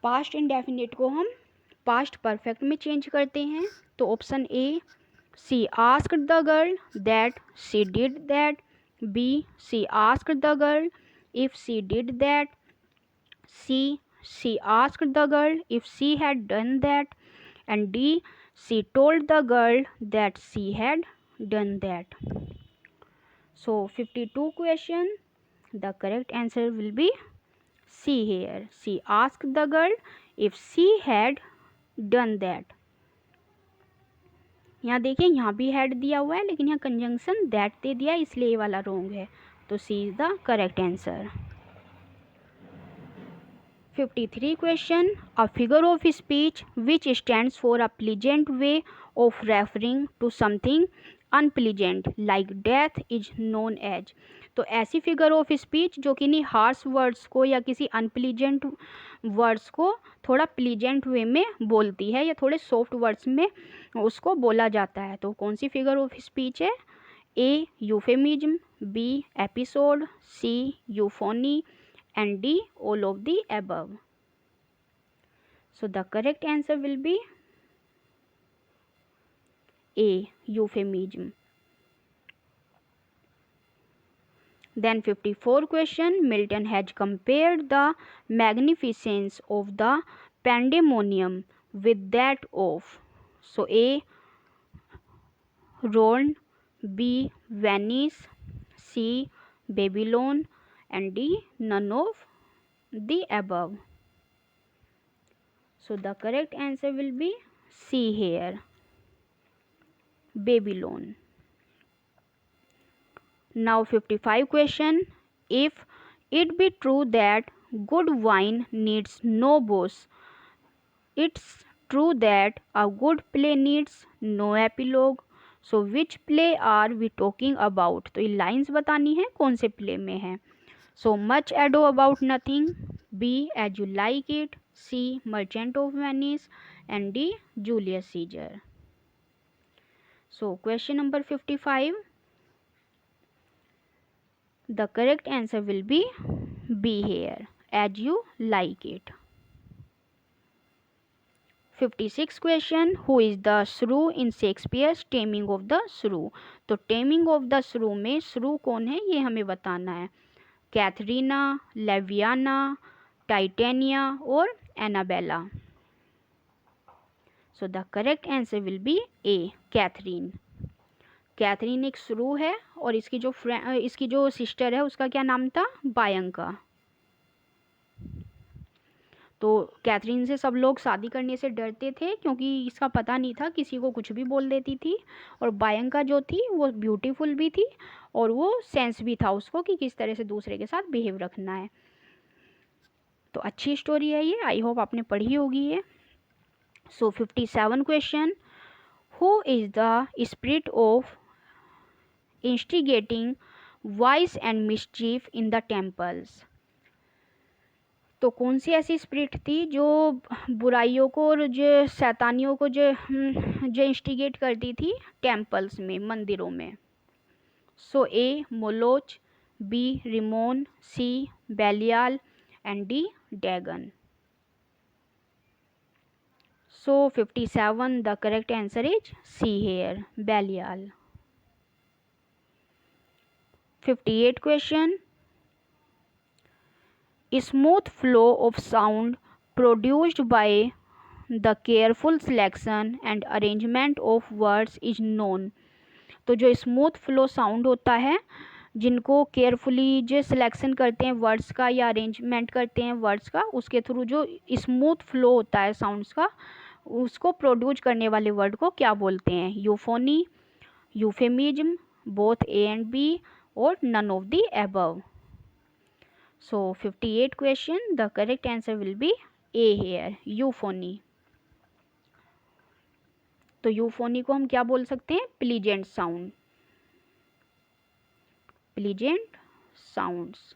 पास्ट इंडेफिनिट को हम पास्ट परफेक्ट में चेंज करते हैं। तो option A, she asked the girl that she did that. B, she asked the girl if she did that. C, she asked the girl if she had done that. And D, she told the girl that she had done that. So 52 question, the correct answer will be C here. She asked the girl if she had done that. यहाँ देखिए यहाँ भी हैड दिया हुआ है, लेकिन यहाँ कंजंक्शन दैट दे दिया, इसलिए ये वाला रॉन्ग है। तो C is the correct answer. 53 question, a figure of speech which stands for a pleasant way of referring to something unpleasant like death is known as। तो ऐसी फिगर ऑफ स्पीच जो कि नहीं हार्श वर्ड्स को या किसी अनप्लीजेंट वर्ड्स को थोड़ा प्लीजेंट वे में बोलती है या थोड़े सॉफ्ट वर्ड्स में उसको बोला जाता है। तो कौन सी फिगर ऑफ स्पीच है। A, euphemism. B, episode. C, euphony. And D, all of the above. So the correct answer will be A, euphemism. Then 54 question, Milton has compared the magnificence of the pandemonium with that of. So A. Rome, B. Venice, C. Babylon, and D. None of the above. So the correct answer will be C here, Babylon. Now 55 question, if it be true that good wine needs no boss, it's true that a good play needs no epilogue. So which play are we talking about? तो ये लाइंस बतानी है कौन से प्ले में है. So much ado about nothing, B. As you like it, C. Merchant of Venice, and D. Julius Caesar. So question number 55. The correct answer will be B here, as you like it. 56 question, who is the shrew in Shakespeare's Taming of the Shrew? तो Taming of the Shrew में shrew कौन है ये हमें बताना है. कैथरीना, लेवियाना, टाइटेनिया और Annabella. So the correct answer will be A. Katherine. Katherine एक श्रू है और इसकी जो सिस्टर है उसका क्या नाम था? बायंका. तो कैथरीन से सब लोग शादी करने से डरते थे क्योंकि इसका पता नहीं था, किसी को कुछ भी बोल देती थी. और बायंका जो थी वो ब्यूटीफुल भी थी और वो सेंस भी था उसको कि किस तरह से दूसरे के साथ बिहेव रखना है. तो अच्छी स्टोरी है ये, आई होप आपने पढ़ी होगी ये. सो 57 question, who is the spirit of instigating vice and mischief in the temples? तो कौन सी ऐसी स्पिरिट थी जो बुराइयों को और जो शैतानियों को जो इंस्टिगेट करती थी टेम्पल्स में, मंदिरों में? So A. Moloch, B. Rimmon, C. Belial, and D. Dagon. So 57, the correct answer is C here, Belial. 58 question, smooth flow of sound produced by the careful selection and arrangement of words is known. तो जो स्मूथ फ्लो साउंड होता है जिनको केयरफुली जो सिलेक्शन करते हैं वर्ड्स का या अरेंजमेंट करते हैं वर्ड्स का, उसके थ्रू जो स्मूथ फ्लो होता है साउंड्स का, उसको प्रोड्यूस करने वाले वर्ड को क्या बोलते हैं? Euphony, euphemism, both A and B, और none of the above. So 58 question, the correct answer will be A here, euphony. तो यूफोनी को हम क्या बोल सकते हैं? Pleasant sound, pleasant sounds.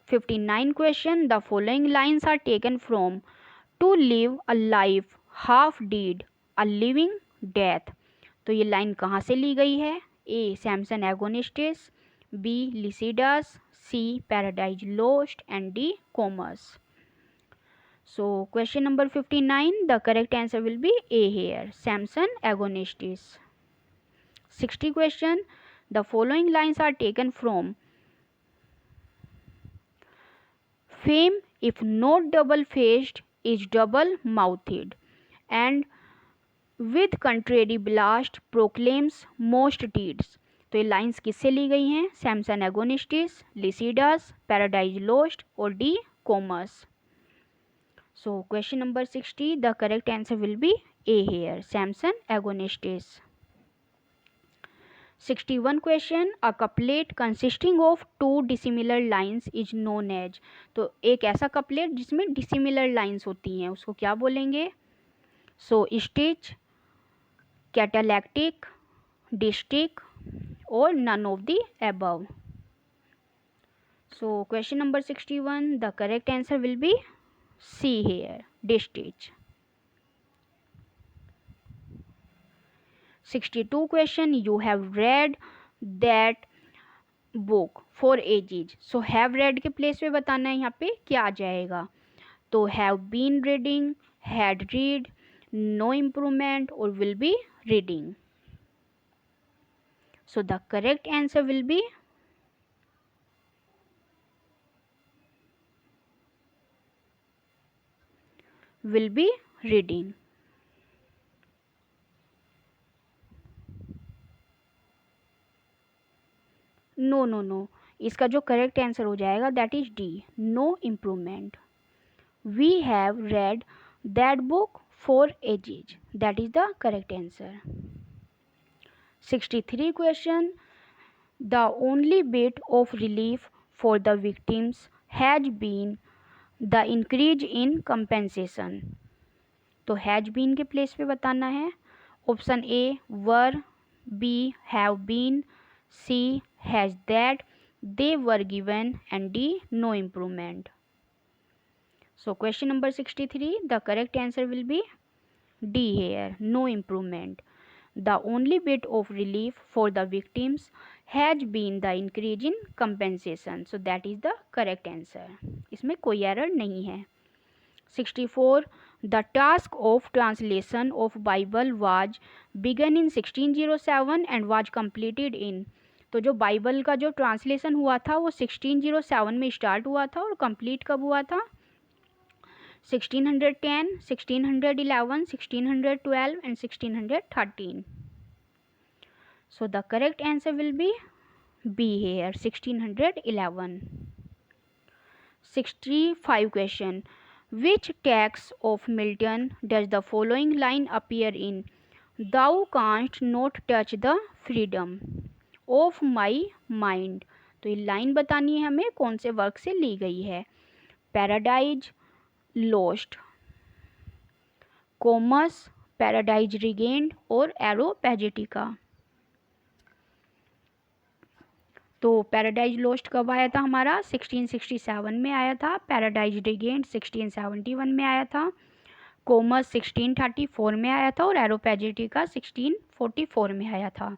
59 question, the following lines are taken from To live a life half deed, a living death. तो ये लाइन कहाँ से ली गई है? A. Samson Agonistes, B. Lycidas, C. Paradise Lost, and D. Comus. So question number 59, the correct answer will be A here, Samson Agonistes. 60 question, the following lines are taken from Fame, if not double-faced, is double-mouthed, and with contrary blast proclaims most deeds. तो ये लाइंस किससे ली गई हैं? Samson Agonistes, Lycidas, Paradise Lost, और D. Comus. So question number 60, the correct answer will be A here, Samson Agonistes. 61 question, a couplet consisting of two dissimilar lines is known as. तो एक ऐसा कपलेट जिसमें dissimilar lines होती हैं उसको क्या बोलेंगे? सो स्टिच, कैटालैक्टिक, डिस्टिक, और none of the above. So question number 61, the correct answer will be C here, distich. 62 question, you have read that book for ages. So have read के प्लेस पे बताना है यहाँ पे क्या आ जाएगा? तो have been reading, had read, no improvement, और will be reading. So the correct answer will be reading. No, इसका जो करेक्ट आंसर हो जाएगा that is D, no improvement. We have read that book for ages, that is the correct answer. 63 question. The only bit of relief for the victims has been the increase in compensation. तो हैज बीन के प्लेस पे बताना है. Option A were, B have been, C has that, they were given and D no improvement. So question number 63, the correct answer will be D here, no improvement. The only bit of relief for the victims has been the increase in compensation. So that is the correct answer. इसमें कोई error नहीं है. 64, the task of translation of Bible was begun in 1607 and was completed in. तो जो बाइबल का जो ट्रांसलेशन हुआ था वो 1607 में स्टार्ट हुआ था और कंप्लीट कब हुआ था? 1610, 1611, 1612 and 1613. So the correct answer will be B here, 1611. 65 question. Which text of Milton does the following line appear in? Thou canst not touch the freedom of my mind. तो ये लाइन बतानी है हमें कौन से वर्क से ली गई है. Paradise lost, Comus, paradise regained और एरोपैजिटिका. तो पैराडाइज लोस्ट कब आया था हमारा? 1667 में आया था. पैराडाइज रिगेन्ड 1671 में आया था. कोमस 1634 में आया था और एरोपैजिटिका 1644 में आया था.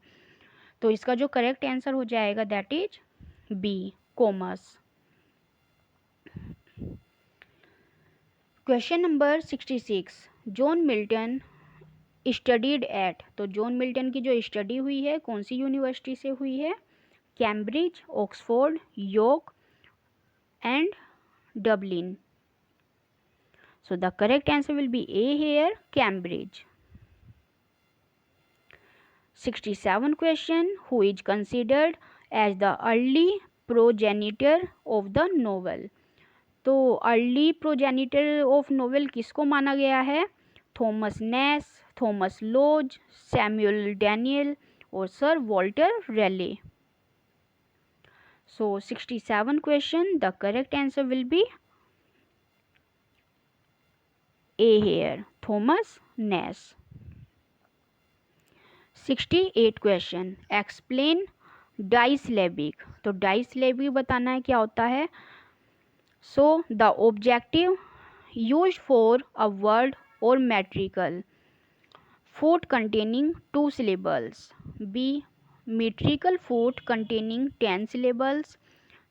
तो इसका जो करेक्ट आंसर हो जाएगा that is B, Comus. Question number 66, John Milton studied at. तो जॉन मिल्टन की जो स्टडी हुई है कौन सी यूनिवर्सिटी से हुई है? Cambridge, Oxford, York and Dublin. So the correct answer will be A here, Cambridge. 67 question, who is considered as the early progenitor of the novel? तो अर्ली प्रोजेनिटर ऑफ नोवेल किसको माना गया है? थॉमस नेस, थॉमस लोज, सैमुअल डैनियल और sir Walter Rayleigh. So 67 question, the correct answer will be A here, Thomas Nash. 68 question, explain disyllabic. तो disyllabic बताना है क्या होता है. So the objective used for a word or metrical foot containing 2 syllables. B, metrical foot containing 10 syllables.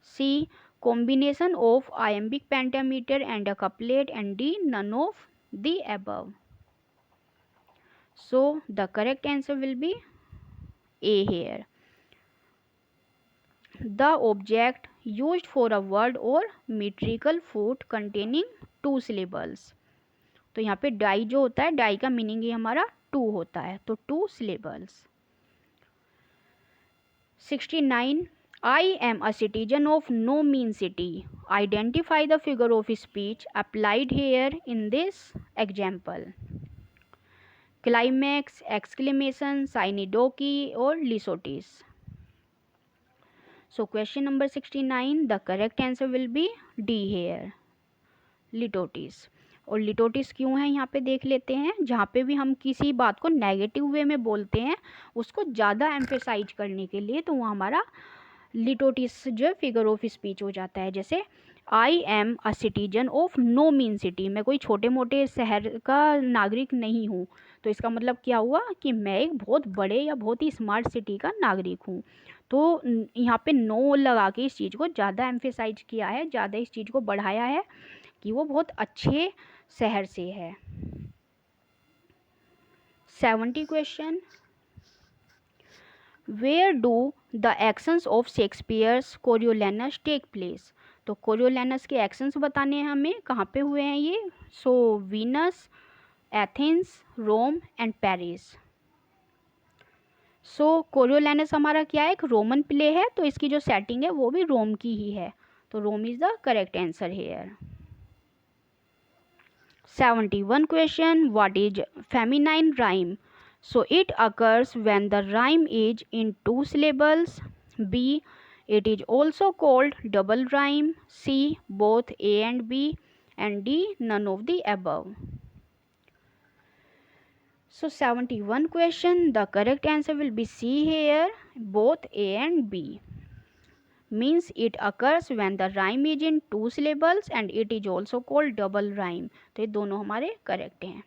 C, combination of iambic pentameter and a couplet, and D, none of the above. So the correct answer will be A here. The object used for a word or metrical foot containing 2 syllables. तो यहाँ पे डाई जो होता है, डाई का मीनिंग ही हमारा 2 होता है, तो 2 syllables. 69, I am a citizen of no mean city. Identify the figure of speech applied here in this example. Climax, exclamation, synedoche और लिसोटिस. So question number 69, the correct answer will be D here, लिटोटिस. और लिटोटिस क्यों है यहाँ पे देख लेते हैं. जहाँ पे भी हम किसी बात को नेगेटिव वे में बोलते हैं उसको ज़्यादा एम्फेसाइज करने के लिए, तो वो हमारा लिटोटिस जो फिगर ऑफ स्पीच हो जाता है. जैसे I am a citizen of no mean city, मैं कोई छोटे मोटे शहर का नागरिक नहीं हूँ. तो इसका मतलब क्या हुआ कि मैं एक बहुत बड़े या बहुत ही स्मार्ट सिटी का नागरिक हूँ. तो यहाँ पे नो लगा के इस चीज़ को ज़्यादा एम्फेसाइज किया है, ज़्यादा इस चीज़ को बढ़ाया है कि वो बहुत अच्छे शहर से है. 70 question, where do the actions of Shakespeare's Coriolanus take place. तो कोरियोलैनस के एक्शंस बताने हैं हमें, कहाँ पे हुए हैं ये। So Venus, Athens, Rome and Paris. सो कोरियोलैनस हमारा क्या है, एक रोमन प्ले है, तो इसकी जो सेटिंग है वो भी रोम की ही है, तो Rome is the correct answer here. 71 question, what is feminine rhyme? So it occurs when the rhyme is in two syllables. B, it is also called double rhyme. C, both A and B, and D, none of the above. So 71 question, the correct answer will be C here, both A and B. Means it occurs when the rhyme is in two syllables and it is also called double rhyme. तो ये दोनों हमारे करेक्ट हैं।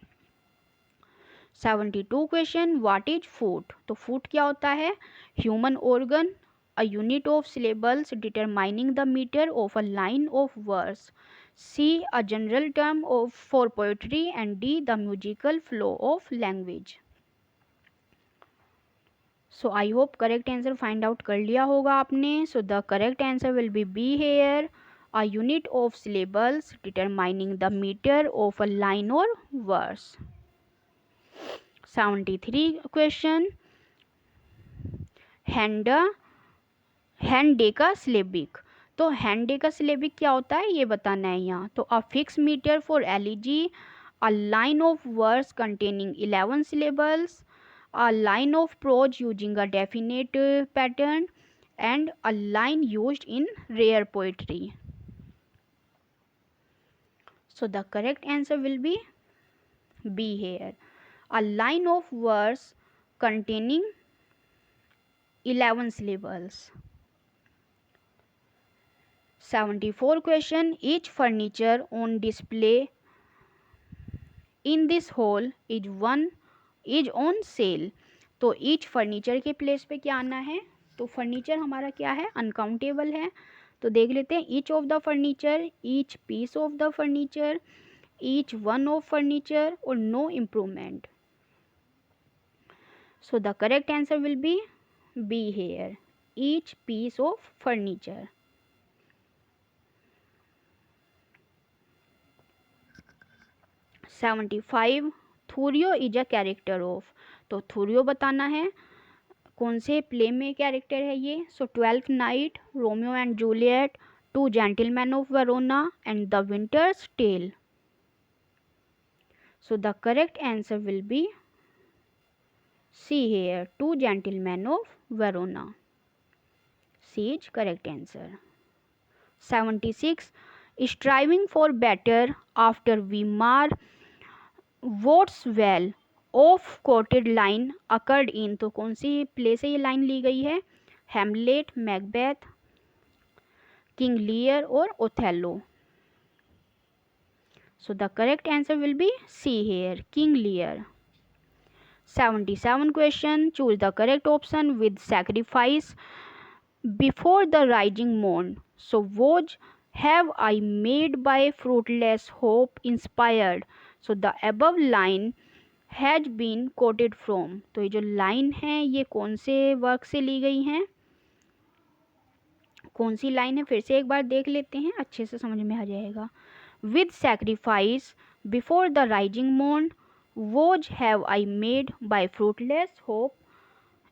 72 क्वेश्चन, व्हाट इज फुट। तो फुट क्या होता है, human organ, a unit of syllables determining the metre of a line of verse. C, a general term of for poetry and D, the musical flow of language. So I hope correct answer find out कर लिया होगा आपने। So the correct answer will be here, a unit of syllables determining the metre of a line और वर्स। 73 क्वेश्चन, हेंडेकासिलेबिक। तो हेंडेकासिलेबिक क्या होता है ये बताना है यहाँ। तो a fix metre for elegy, a line of verse containing 11 syllables, a line of prose using a definite pattern, and a line used in rare poetry. So the correct answer will be B here, a line of verse containing 11 syllables. 74 question, each furniture on display in this hall is on sale. तो ईच फर्नीचर के प्लेस पे क्या आना है, तो फर्नीचर हमारा क्या है, अनकाउंटेबल है। तो देख लेते हैं, each of the furniture, each piece of the furniture, each one of furniture और no improvement. So the correct answer will be B here, each piece of furniture. 75 Thurio is a character of. तो थूरियो बताना है कौन से प्ले में कैरेक्टर है ये। So 12th Night, Romeo and Juliet, Two Gentleman of Verona and The Winter's Tale. So the correct answer will be C here, Two Gentleman of Verona. C is correct answer. 76 striving for better after we mar what's well of quoted line occurred in. तो कौन सी प्ले से ये लाइन ली गई है, हैमलेट, मैकबेथ, किंग लियर और Othello. So the correct answer will be C here, King Lear. 77 question, choose the correct option with sacrifice before the rising moon. So vows have I made by fruitless hope inspired. So the above line has been quoted from. तो ये जो लाइन है ये कौन से वर्क से ली गई हैं, कौन सी लाइन है, फिर से एक बार देख लेते हैं, अच्छे से समझ में आ जाएगा। With sacrifice before the rising moon, vows have I made by fruitless hope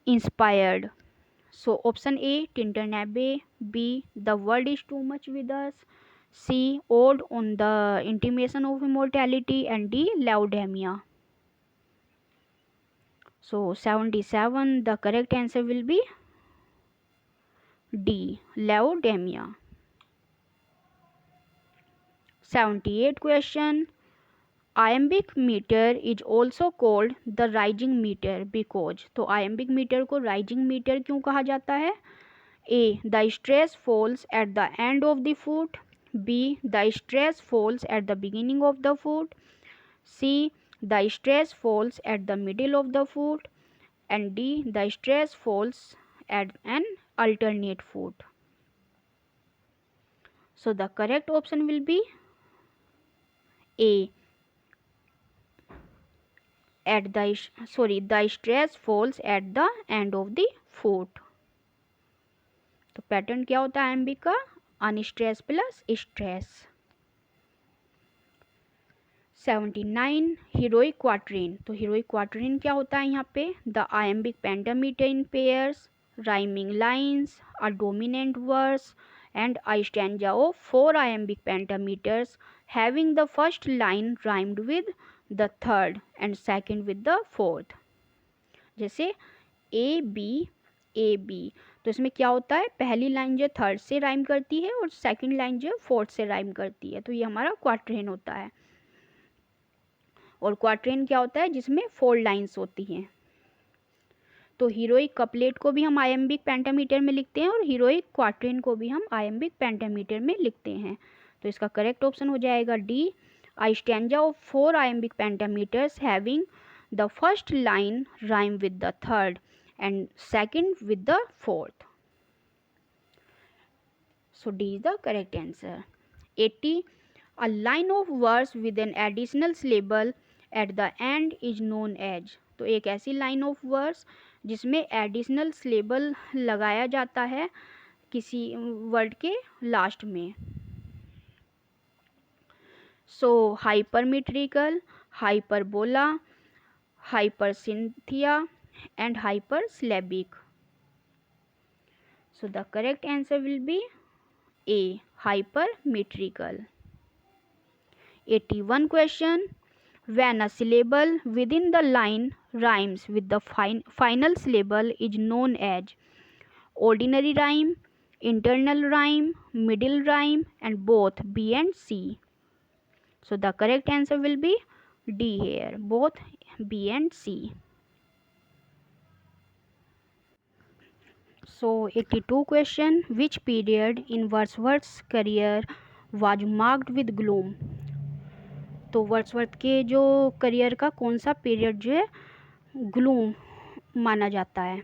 inspired. So option A Tintern Abbey, B The World Is Too Much With Us, C Ode on the Intimation of Immortality and D Laodamia. So 77, the correct answer will be D, Laodamia. 78 question, iambic meter is also called the rising meter because। तो iambic meter को rising meter क्यों कहा जाता है। A, the stress falls at the end of the foot, B, the stress falls at the beginning of the foot, C, the stress falls at the middle of the foot, and D, the stress falls at an alternate foot. So the correct option will be A, the stress falls at the end of the foot. तो पैटर्न क्या होता है आयम्बिक का? Unstress plus stress. 79 heroic quatrain. तो हीरोइक क्वाट्रेन क्या होता है यहाँ पे? The iambic pentameter in pairs, rhyming lines, a dominant verse and a stanza of 4 iambic pentameters having the first line rhymed with the third and second with the fourth। जैसे ए बी, तो इसमें क्या होता है? पहली लाइन जो थर्ड से राइम करती है और सेकंड लाइन जो फोर्थ से राइम करती है, तो ये हमारा क्वाट्रेन होता है। और क्वाट्रेन क्या होता है? जिसमें 4 लाइन्स होती हैं। तो हीरोइक कपलेट को भी हम आयम्बिक पेंटामीटर में लिखते हैं और हीरोइक क्वाट्रेन को भी हम आयम्बिक पेंटामीटर में लिखते हैं। तो इसका करेक्ट ऑप्शन हो जाएगा D, a stanza of 4 iambic pentameters having the first line rhyme with the third and second with the fourth. So D is the correct answer. 80 a line of verse with an additional syllable at the end is known as. तो एक ऐसी लाइन ऑफ वर्स जिसमें एडिशनल सिलेबल लगाया जाता है किसी वर्ड के लास्ट में। So hypermetrical, hyperbola, hypersynthia and hypersyllabic. So the correct answer will be A, hypermetrical. 81 question, when a syllable within the line rhymes with the final syllable is known as ordinary rhyme, internal rhyme, middle rhyme and both B and C। So the correct answer will be D here, both B and C। So 82 question, which period in Wordsworth's career was marked with gloom। तो वर्ड्सवर्थ के जो करियर का कौन सा पीरियड जो है ग्लूम माना जाता है?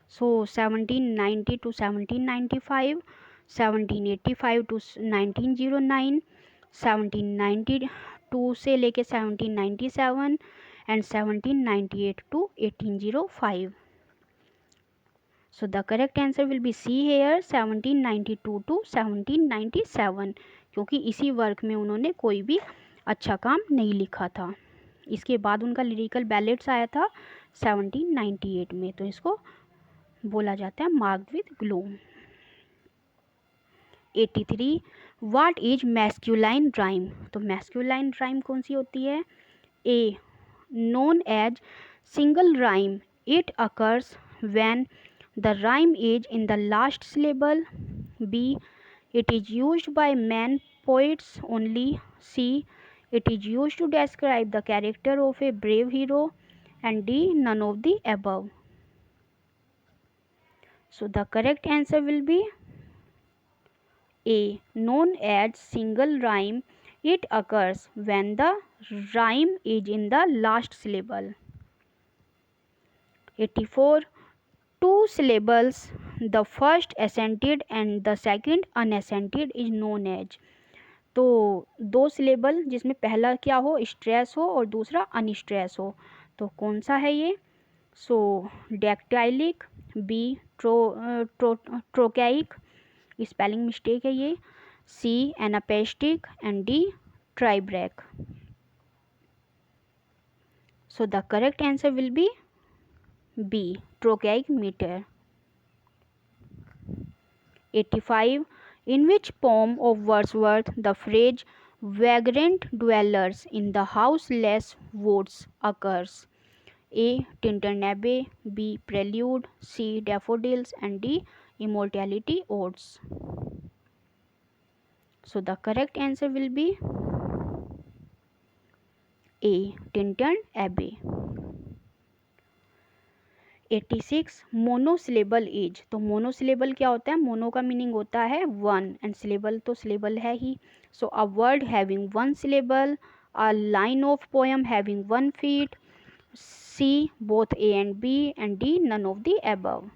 सो 1790 टू 1795, 1785 टू 1909, 1792 से लेके 1797 and 1798 to 1805। So the correct answer will be C here, 1792 to 1797, क्योंकि इसी वर्क में उन्होंने कोई भी अच्छा काम नहीं लिखा था। इसके बाद उनका लिरिकल बैलेट्स आया था 1798 में, तो इसको बोला जाता है marked with gloom. 83 what is masculine rhyme. तो मैस्क्यूलाइन राइम कौन सी होती है? A, known as single rhyme, it occurs when the rhyme is in the last syllable। B, it is used by men poets only। C, it is used to describe the character of a brave hero and D, none of the above। So the correct answer will be A, known as single rhyme, it occurs when the rhyme is in the last syllable। 84 two syllables, the first accented and the second unaccented is known as। तो दो सिलेबल जिसमें पहला क्या हो? स्ट्रेस हो और दूसरा अनस्ट्रेस हो, तो कौन सा है ये? So dactylic, B trochaic, spelling mistake है ये, C anapestic and D tribrach. So the correct answer will be B, trochaic meter। 85 in which poem of Wordsworth the phrase vagrant dwellers in the houseless woods occurs? A, Tintern Abbey, B, Prelude, C, Daffodils and D, Immortality Odes। So the correct answer will be A, Tintern Abbey। 86 monosyllable is. तो मोनोसिलेबल क्या होता है? मोनो का मीनिंग होता है वन एंड सिलेबल तो सिलेबल है ही। So a word having one syllable, a line of poem having one feet, C both A and B and D none of the above.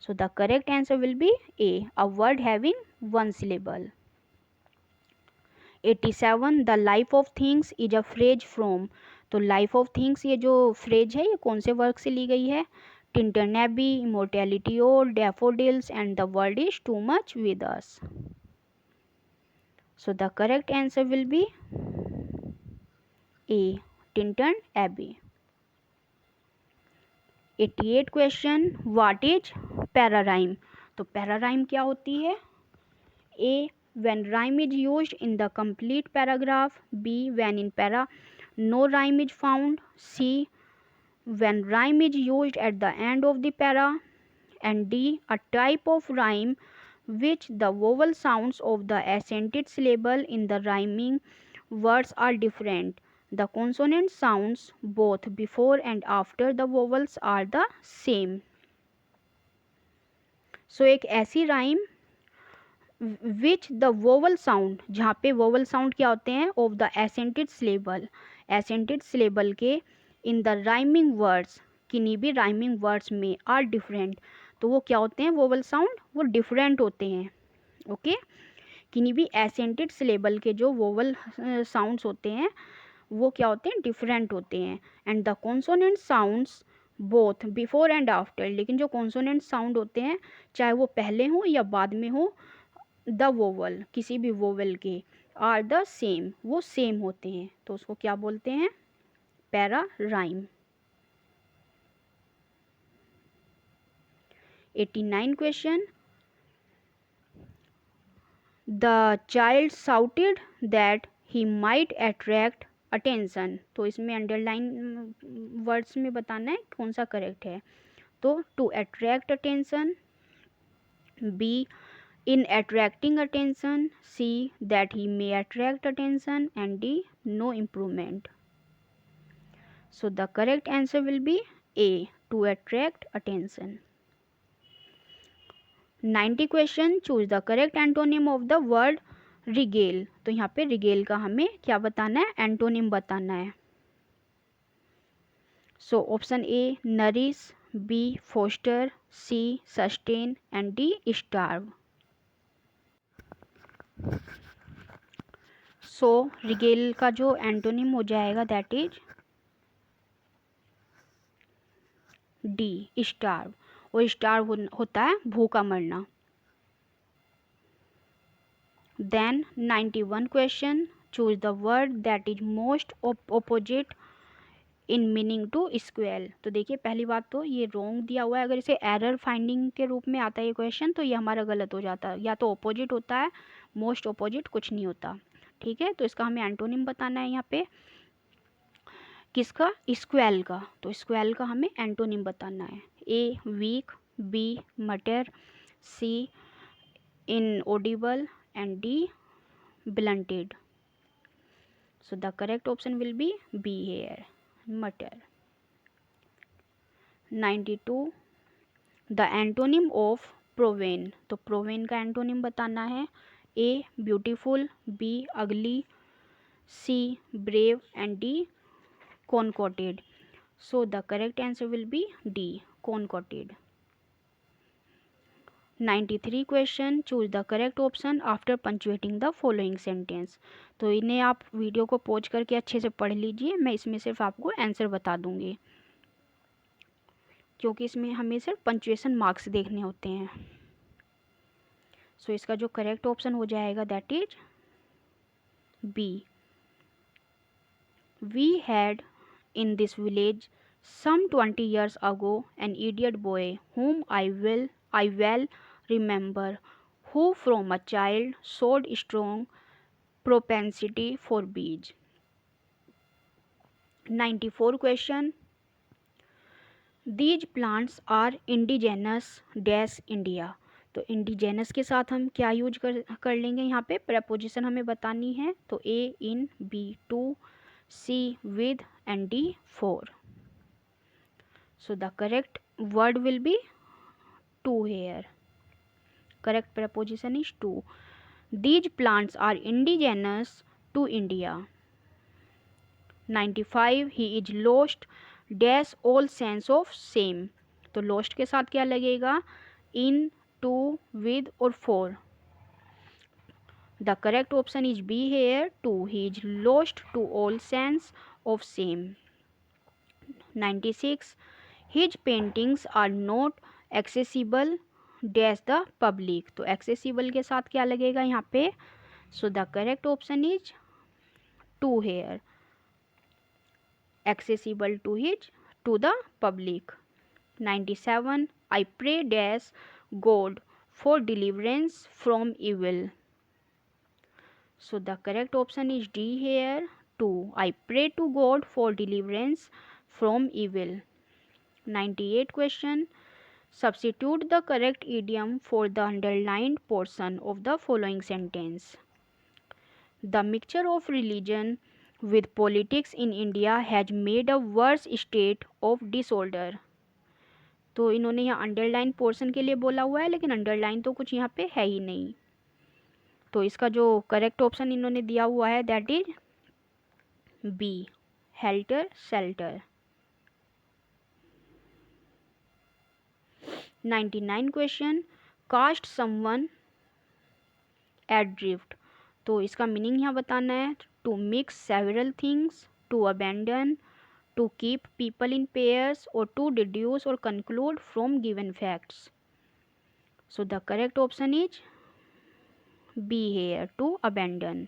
So the correct answer will be A, a word having one syllable. 87 the life of things is a phrase from. तो लाइफ ऑफ थिंग्स ये जो फ्रेज है ये कौन से वर्क से ली गई है? Tintin Abbey, Immortality Ode, Daffodils, and The World is Too Much with Us. So the correct answer will be A. Tintin Abbey. 88 question, what is pararhyme? तो पैराराइम क्या होती है? A. When rhyme is used in the complete paragraph. B. When in para no rhyme is found. C. When rhyme is used at the end of the para. And D. A type of rhyme which the vowel sounds of the accented syllable in the rhyming words are different. The consonant sounds both before and after the vowels are the same. So एक ऐसी rhyme which the vowel sound, जहाँ पे वोवल साउंड क्या होते हैं? ऑफ द एसेंटेड सिलेबल के इन द राइमिंग वर्ड्स, किन्हीं भी राइमिंग वर्ड्स में आर डिफरेंट, तो वो क्या होते हैं? वोवल साउंड वो डिफरेंट होते हैं. ओके, किन्हीं भी एसेंटेड सिलेबल के जो वोवल साउंड्स होते हैं वो क्या होते हैं? डिफरेंट होते हैं. And the consonant sounds both before and after, लेकिन जो कॉन्सोनेंट साउंड होते हैं चाहे वो पहले हो या बाद में हो, द वोवल, किसी भी वोवल के, आर द सेम, वो सेम होते हैं, तो उसको क्या बोलते हैं? Para rhyme. 89 question, the child shouted that he might attract attention. तो इसमें अंडरलाइन वर्ड्स में बताना है कौन सा करेक्ट है. तो to attract attention, B in attracting attention, C that he may attract attention, and D no improvement. So the correct answer will be A, to attract attention. 90 question, choose the correct antonym of the word regale. तो यहाँ पे regale का हमें क्या बताना है? एंटोनिम बताना है. So option A nourish, B foster, C sustain, and D starve. So regale का जो एंटोनिम हो जाएगा दैट इज डी, स्टार्व. और स्टार्व होता है भूखा मरना. Then 91 question, choose the word that is most opposite in meaning to squeal. तो देखिए पहली बात तो ये रॉन्ग दिया हुआ है. अगर इसे एरर फाइंडिंग के रूप में आता है ये क्वेश्चन तो ये हमारा गलत हो जाता है. या तो ऑपोजिट होता है, मोस्ट ऑपोजिट कुछ नहीं होता. ठीक है, तो इसका हमें एंटोनिम बताना है यहाँ पे. किसका? स्क्वेल का. तो स्क्वेल का हमें एंटोनिम बताना है. ए weak, B mutter, C inaudible, and D blunted. So the correct option will be B here, mutter. 92 the antonym of proven. तो प्रोवेन का एंटोनिम बताना है. A beautiful, B ugly, C brave, and D concocted. So the correct answer will be D, concocted. 93 question, choose the correct option after punctuating the following sentence. तो इन्हें आप वीडियो को पॉज करके अच्छे से पढ़ लीजिए. मैं इसमें सिर्फ आपको आंसर बता दूंगी क्योंकि इसमें हमें सिर्फ पंचुएशन मार्क्स देखने होते हैं. सो इसका जो करेक्ट ऑप्शन हो जाएगा that is B. We had in this village some 20 years ago an idiot boy whom I well remember, who from a child showed strong propensity for bees. 94 question, these plants are indigenous dash India. तो इंडिजेनस के साथ हम क्या यूज कर लेंगे? यहाँ पे प्रपोजिशन हमें बतानी है. तो A in, B to, C with, and D for. So the correct word will be to here. Correct preposition is to. These plants are indigenous to India. 95 he is lost dash all sense of same. तो lost के साथ क्या लगेगा? in, to, with और for. The correct option is B here, to. He is lost to all sense of same. 96 his paintings are not accessible dash the public. तो एक्सेसिबल के साथ क्या लगेगा यहाँ पे? So the correct option is to here, accessible to the public. 97. I pray dash God for deliverance from evil. So the correct option is D here, 2. I pray to God for deliverance from evil. 98 question. Substitute the correct idiom for the underlined portion of the following sentence. The mixture of religion with politics in India has made a worse state of disorder. तो इन्होंने यहाँ अंडरलाइन पोर्शन के लिए बोला हुआ है, लेकिन अंडरलाइन तो कुछ यहाँ पे है ही नहीं। तो इसका जो करेक्ट ऑप्शन इन्होंने दिया हुआ है that is B, helter shelter. 99 question, cast someone adrift. तो इसका मीनिंग यहाँ बताना है, to mix several things, to abandon, to keep people in pairs, or to deduce or conclude from given facts. So the correct option is B here, to abandon.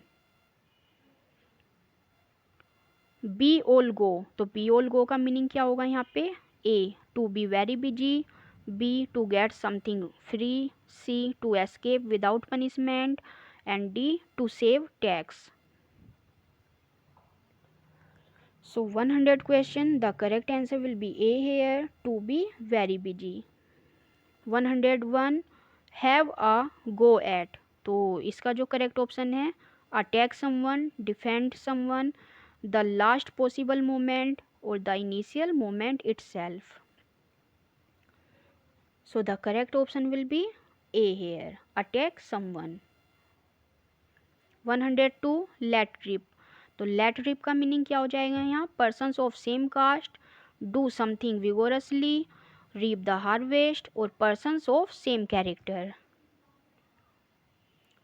Be all go, तो be all go का मीनिंग क्या होगा यहाँ पे? A, to be very busy, B, to get something free, C, to escape without punishment, and D, to save tax. So 100 question, the correct answer will be A here, to be very busy. 101 have a go at, तो इसका जो करेक्ट ऑप्शन है attack someone, defend someone, the last possible moment, और the initial moment itself. So the correct option will be A here, attack someone. 102 let rip, तो लेट रिप का मीनिंग क्या हो जाएगा यहाँ? Persons of same caste do something vigorously, reap the harvest, or persons of same character.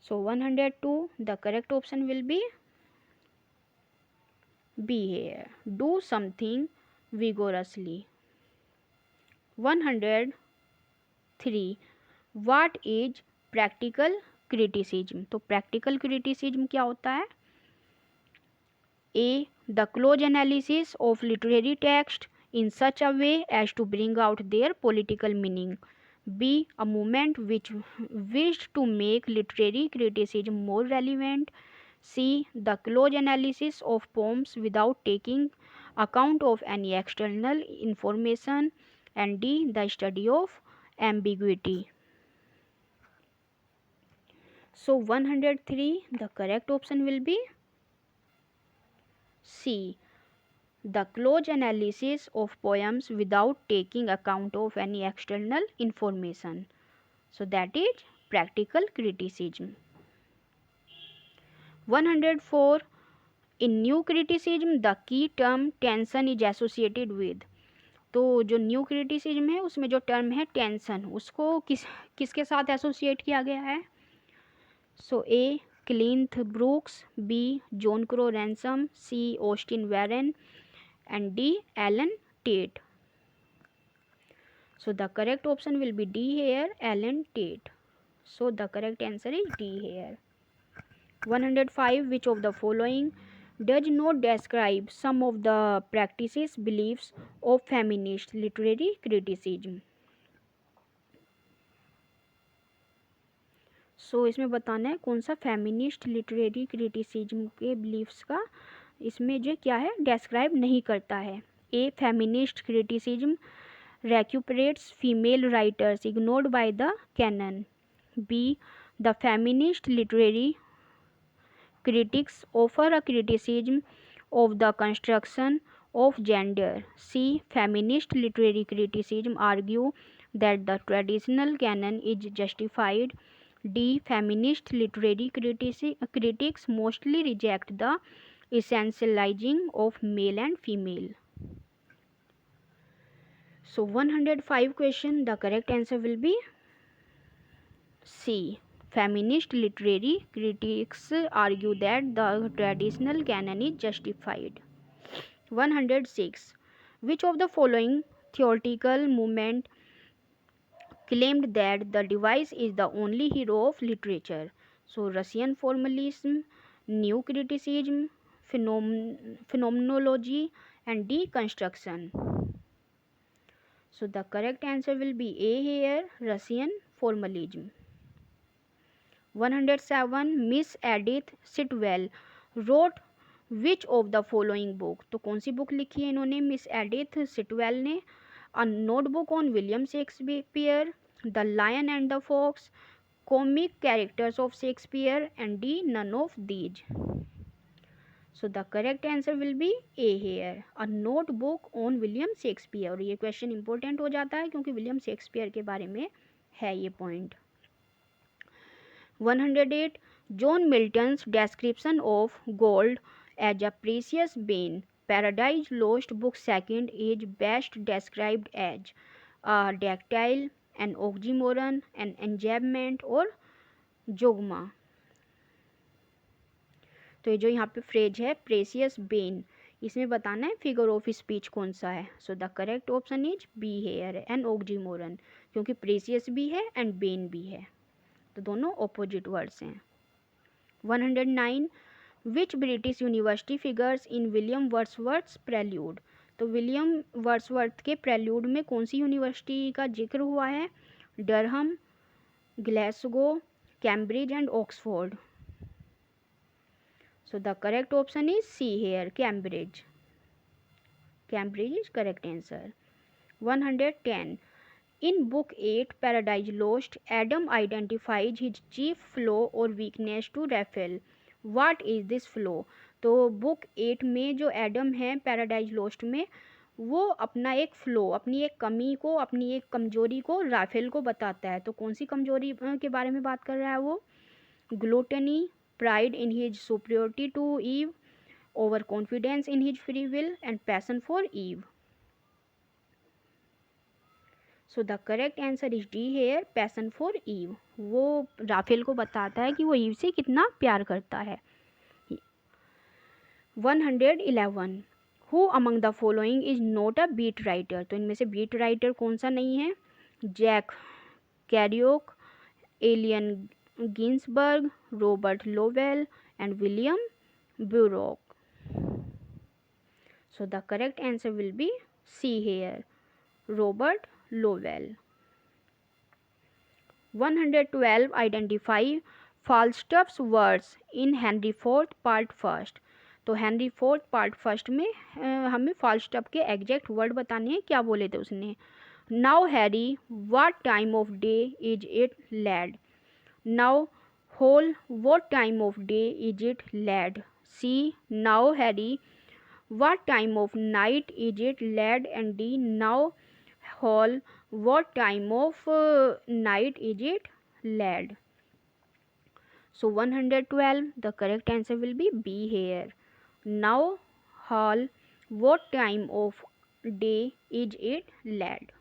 So 102, the correct option will be B here, do something vigorously. 103, what is practical criticism? तो practical criticism क्या होता है? A, the close analysis of literary text in such a way as to bring out their political meaning. B, a movement which wished to make literary criticism more relevant. C, the close analysis of poems without taking account of any external information. And D, the study of ambiguity. So 103, the correct option will be C, the close analysis of poems without taking account of any external information. So that is practical criticism. 104, in new criticism the key term tension is associated with. तो जो न्यू क्रिटिसिज्म है उसमें जो टर्म है टेंशन, उसको किसके साथ एसोसिएट किया गया है? So A, Cleanth Brooks, B, John Crowe Ransom, C, Austin Warren, and D, Alan Tate. So the correct option will be D here, Alan Tate. So the correct answer is D here. 105, which of the following does not describe some of the practices, beliefs of feminist literary criticism? So इसमें बताना है कौन सा फेमिनिस्ट लिटरेरी क्रिटिसिज्म के बिलीफ्स का इसमें जो क्या है डेस्क्राइब नहीं करता है। A, feminist criticism recuperates female writers ignored by the canon. B, the feminist literary critics offer a criticism of the construction of gender. C, feminist literary criticism argue that the traditional canon is justified. D, feminist literary critics mostly reject the essentializing of male and female. So 105 question, the correct answer will be C. Feminist literary critics argue that the traditional canon is justified. 106. Which of the following theoretical movement claimed that the device is the only hero of literature. So Russian formalism, new criticism, phenomenology, and deconstruction. So the correct answer will be A here, Russian formalism. 107 Miss Edith Sitwell wrote which of the following book, तो कौन सी बुक लिखी है इन्होंने मिस एडिथ सिटवेल ने? A notebook on William Shakespeare, the lion and the fox, comic characters of Shakespeare, and D none of these. So the correct answer will be A here, a notebook on William Shakespeare. और ये क्वेश्चन इंपॉर्टेंट हो जाता है क्योंकि विलियम शेक्सपियर के बारे में है ये point. 108 John Milton's description of gold as a precious being. Paradise Lost book second is best described as a dactyl, an oxymoron, an enjambment और जोगमा. तो ये जो यहाँ पे फ्रेज है प्रेसियस बेन, इसमें बताना है फिगर ऑफ स्पीच कौन सा है. So the correct option is B here, an oxymoron, क्योंकि प्रेसियस भी है एंड बेन भी है, तो दोनों ऑपोजिट वर्ड्स हैं. 109 which British university figures in William Wordsworth Prelude. तो विलियम वर्ड्सवर्थ के प्रेल्यूड में कौन सी यूनिवर्सिटी का जिक्र हुआ है? Durham, Glasgow, Cambridge and Oxford. So the correct option is C here, Cambridge. Cambridge is correct answer. 110 In Book 8, Paradise Lost, Adam identifies his chief flaw or weakness to Raphael. What is this flaw? तो बुक 8 में जो एडम है पैराडाइज लोस्ट में, वो अपना एक फ्लो, अपनी एक कमी को, अपनी एक कमजोरी को राफेल को बताता है. तो कौन सी कमजोरी के बारे में बात कर रहा है वो? Gluttony, pride in his superiority to Eve, over confidence in his free will, and passion for Eve. So the correct answer is D here, passion for Eve. वो राफेल को बताता है कि वो ईव से कितना प्यार करता है. 111 who among the following is not a beat writer. तो इनमें से बीट राइटर कौन सा नहीं है? Jack Kerouac, Allen Ginsberg, Robert Lowell, and William Burroughs. So the correct answer will be C here, Robert Lowell. 112 Identify Falstaff's words in Henry IV Part First. तो हेनरी फोर्थ पार्ट फर्स्ट में हमें फाल्स्टफ के एग्जैक्ट वर्ड बताने हैं. क्या बोले थे उसने? Now Harry what time of day is it lad. Now hall what time of day is it lad. C now Harry what time of night is it lad. And D now hall what time of night is it lad. So 112 the correct answer will be B here. Now hall what time of day is it lad.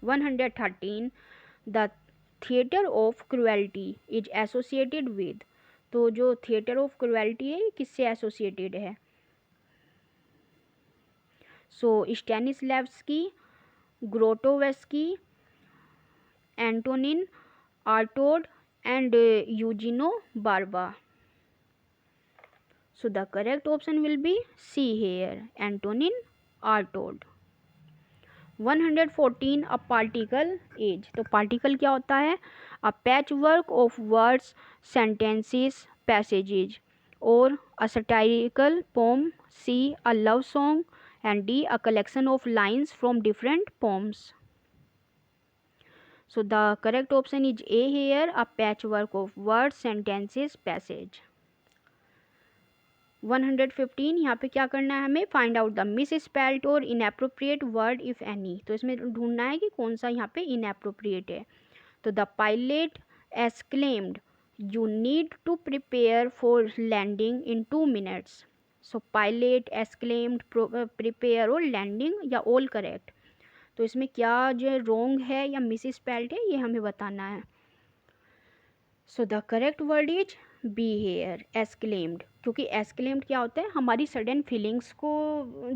113 the theater of cruelty is associated with. तो जो theater of cruelty है किससे एसोसिएटेड है? So Stanislavski, Grotowski, Antonin Artaud, and Eugenio Barba. So the correct option will be C here, Antonin Artaud. 114 a particle is. तो पार्टिकल क्या होता है? A patchwork of words, sentences, passages, और a satirical poem, C a love song, and D a collection of lines from different poems. So the correct option is A here, a patchwork of words, sentences, passage. 115 यहाँ पे क्या करना है हमें? फाइंड आउट द मिसस्पेल्ड और इनएप्रोप्रिएट वर्ड इफ एनी. तो इसमें ढूंढना है कि कौन सा यहाँ पे इनएप्रोप्रिएट है. तो the pilot exclaimed you need to prepare for landing in 2 minutes. So pilot exclaimed, prepare और लैंडिंग, या ऑल करेक्ट. तो इसमें क्या जो रॉन्ग है या मिस स्पेल्ड है ये हमें बताना है. So the correct word is B hair exclaimed, क्योंकि एक्सक्लेम्ड क्या होता है, हमारी सडन फीलिंग्स को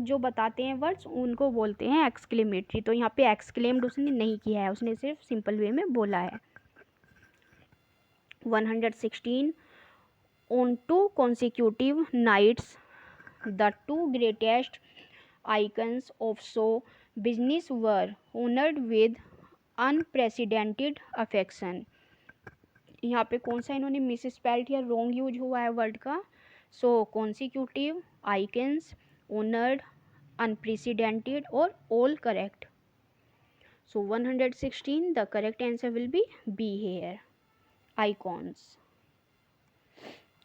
जो बताते हैं वर्ड्स उनको बोलते हैं एक्सक्लेमेटरी। तो यहाँ पे एक्सक्लेम्ड उसने नहीं किया है, उसने सिर्फ सिंपल वे में बोला है। 116 on 2 consecutive nights the two greatest icons of show business were honored with unprecedented affection. यहाँ पे कौन सा इन्होंने मिस स्पेल किया, रॉन्ग यूज हुआ है वर्ड का। सो कॉन्सिक्यूटिव, आइकन्स, ओनर्ड, अनप्रेसिडेंटेड और all correct. So 116 the correct answer will be B hair, icons.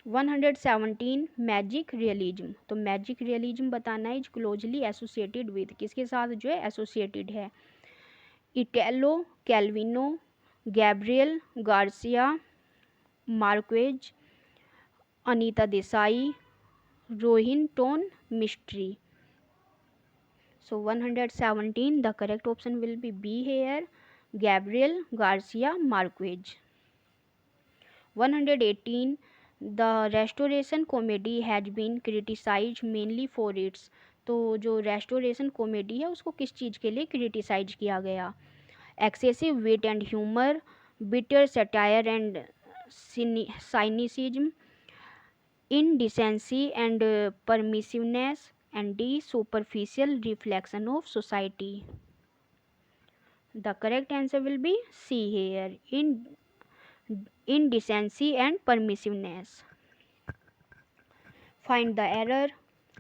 117 magic realism. तो मैजिक रियलिज्म बताना है, इज क्लोजली एसोसिएटेड विद, किसके साथ जो है एसोसिएटेड है, Italo Calvino, Gabriel Garcia Marquez, Anita Desai, Rohinton Mistry. So 117 the correct option will be B here, Gabriel Garcia Marquez. 118 the restoration comedy has been criticise mainly for its. तो जो रेस्टोरेशन कॉमेडी है उसको किस चीज़ के लिए क्रिटिसाइज किया गया, excessive wit and humour, bitter satire and cynicism, indecency and permissiveness, and D superficial reflection of society. The correct answer will be C here, indecency and permissiveness. Find the error.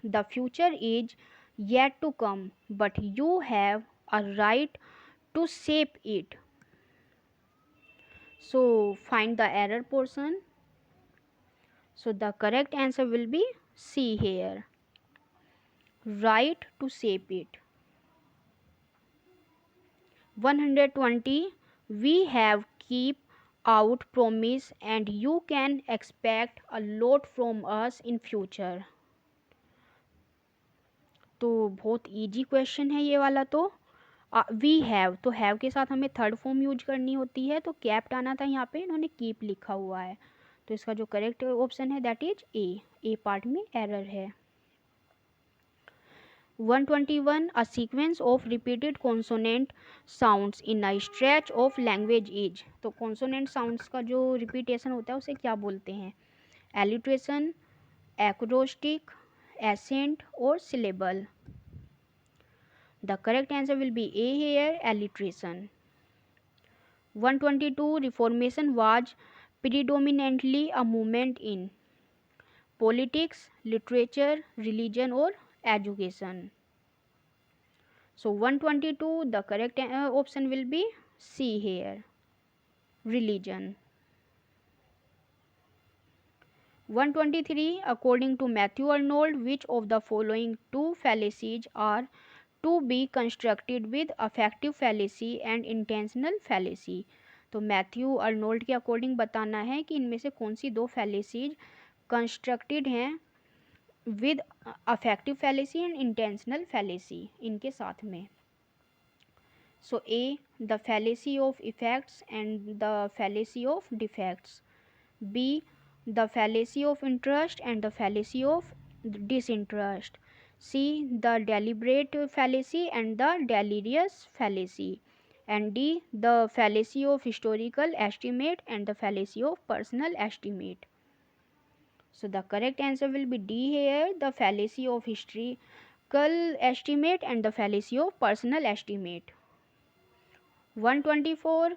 The future is yet to come, but you have a right to shape it. So find the error portion. So the correct answer will be C here, right to shape it. 120 we have keep out promise and you can expect a lot from us in future। तो बहुत इजी क्वेश्चन है ये वाला। तो वी हैव, तो हैव के साथ हमें थर्ड फॉर्म यूज करनी होती है, तो कैप्ट आना था, यहाँ पे इन्होंने कीप लिखा हुआ है। तो इसका जो करेक्ट ऑप्शन है दैट इज ए पार्ट में एरर है। 121 a sequence of repeated consonant sounds in a stretch of language is। तो consonant sounds का जो रिपीटेशन होता है उसे क्या बोलते हैं, एलिट्रेशन, एक्रोस्टिक, एसेंट और syllable. The correct answer will be A here, alliteration. 122 reformation was predominantly a movement in politics, literature, religion और education. So 122 the correct option will be C here, religion। 123 according to Matthew Arnold which of the following two fallacies are to be constructed with affective fallacy and intentional fallacy। तो मैथ्यू अर्नोल्ड के अकॉर्डिंग बताना है कि इनमें से कौन सी दो फैलेसीज कंस्ट्रक्टेड हैं with affective fallacy and intentional fallacy इनके साथ में। So A the fallacy of effects and the fallacy of defects, B the fallacy of interest and the fallacy of disinterest, C the deliberate fallacy and the delirious fallacy, and D the fallacy of historical estimate and the fallacy of personal estimate। So the correct answer will be D here, the fallacy of historical estimate and the fallacy of personal estimate। 124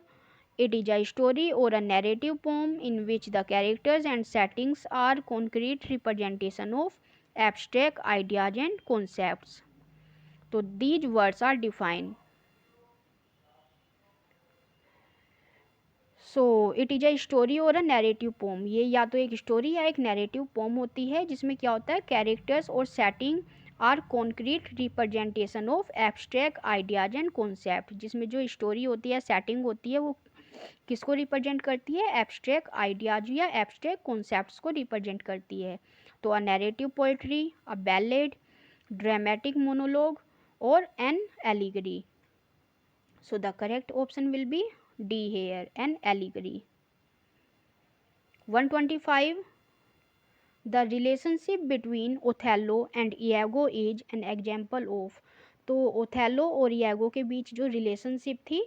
it is a story or a narrative poem in which the characters and settings are concrete representation of abstract ideas and concepts। तो these words are defined। So it is a story और अ नैरेटिव पोम, ये या तो एक स्टोरी या एक नैरेटिव पोम होती है जिसमें क्या होता है, कैरेक्टर्स और setting are concrete representation of abstract ideas and concept. जिसमें जो स्टोरी होती है, सेटिंग होती है, वो किसको रिप्रेजेंट करती है, एब्स्ट्रैक्ट आइडियाज या एब्स्ट्रैक्ट कॉन्सेप्ट्स को रिप्रेजेंट करती है। तो a narrative poetry, a ballad, dramatic monologue और an allegory. So the correct option will be D here, an allegory। 125 the relationship between Othello and Iago is an example of. तो ओथेलो और इयागो के बीच जो रिलेशनशिप थी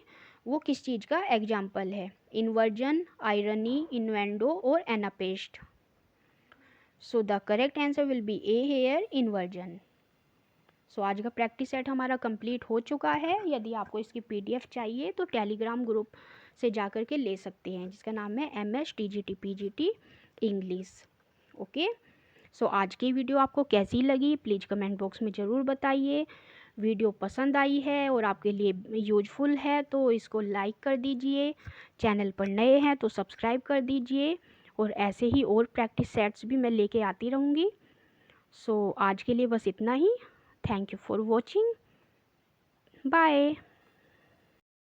वो किस चीज़ का एग्जाम्पल है? इन्वर्जन, आयरनी, इन्वेंडो और anapest. So the correct answer will be A here, inversion. So आज का प्रैक्टिस सेट हमारा कंप्लीट हो चुका है। यदि आपको इसकी पीडीएफ चाहिए तो टेलीग्राम ग्रुप से जा कर के ले सकते हैं, जिसका नाम है MS-TGT-PGT इंग्लिश। ओके। सो आज की वीडियो आपको कैसी लगी प्लीज़ कमेंट बॉक्स में ज़रूर बताइए। वीडियो पसंद आई है और आपके लिए यूजफुल है तो इसको लाइक कर दीजिए। चैनल पर नए हैं तो सब्सक्राइब कर दीजिए, और ऐसे ही और प्रैक्टिस सेट्स भी मैं लेके आती रहूँगी। सो आज के लिए बस इतना ही। Thank you for watching. Bye.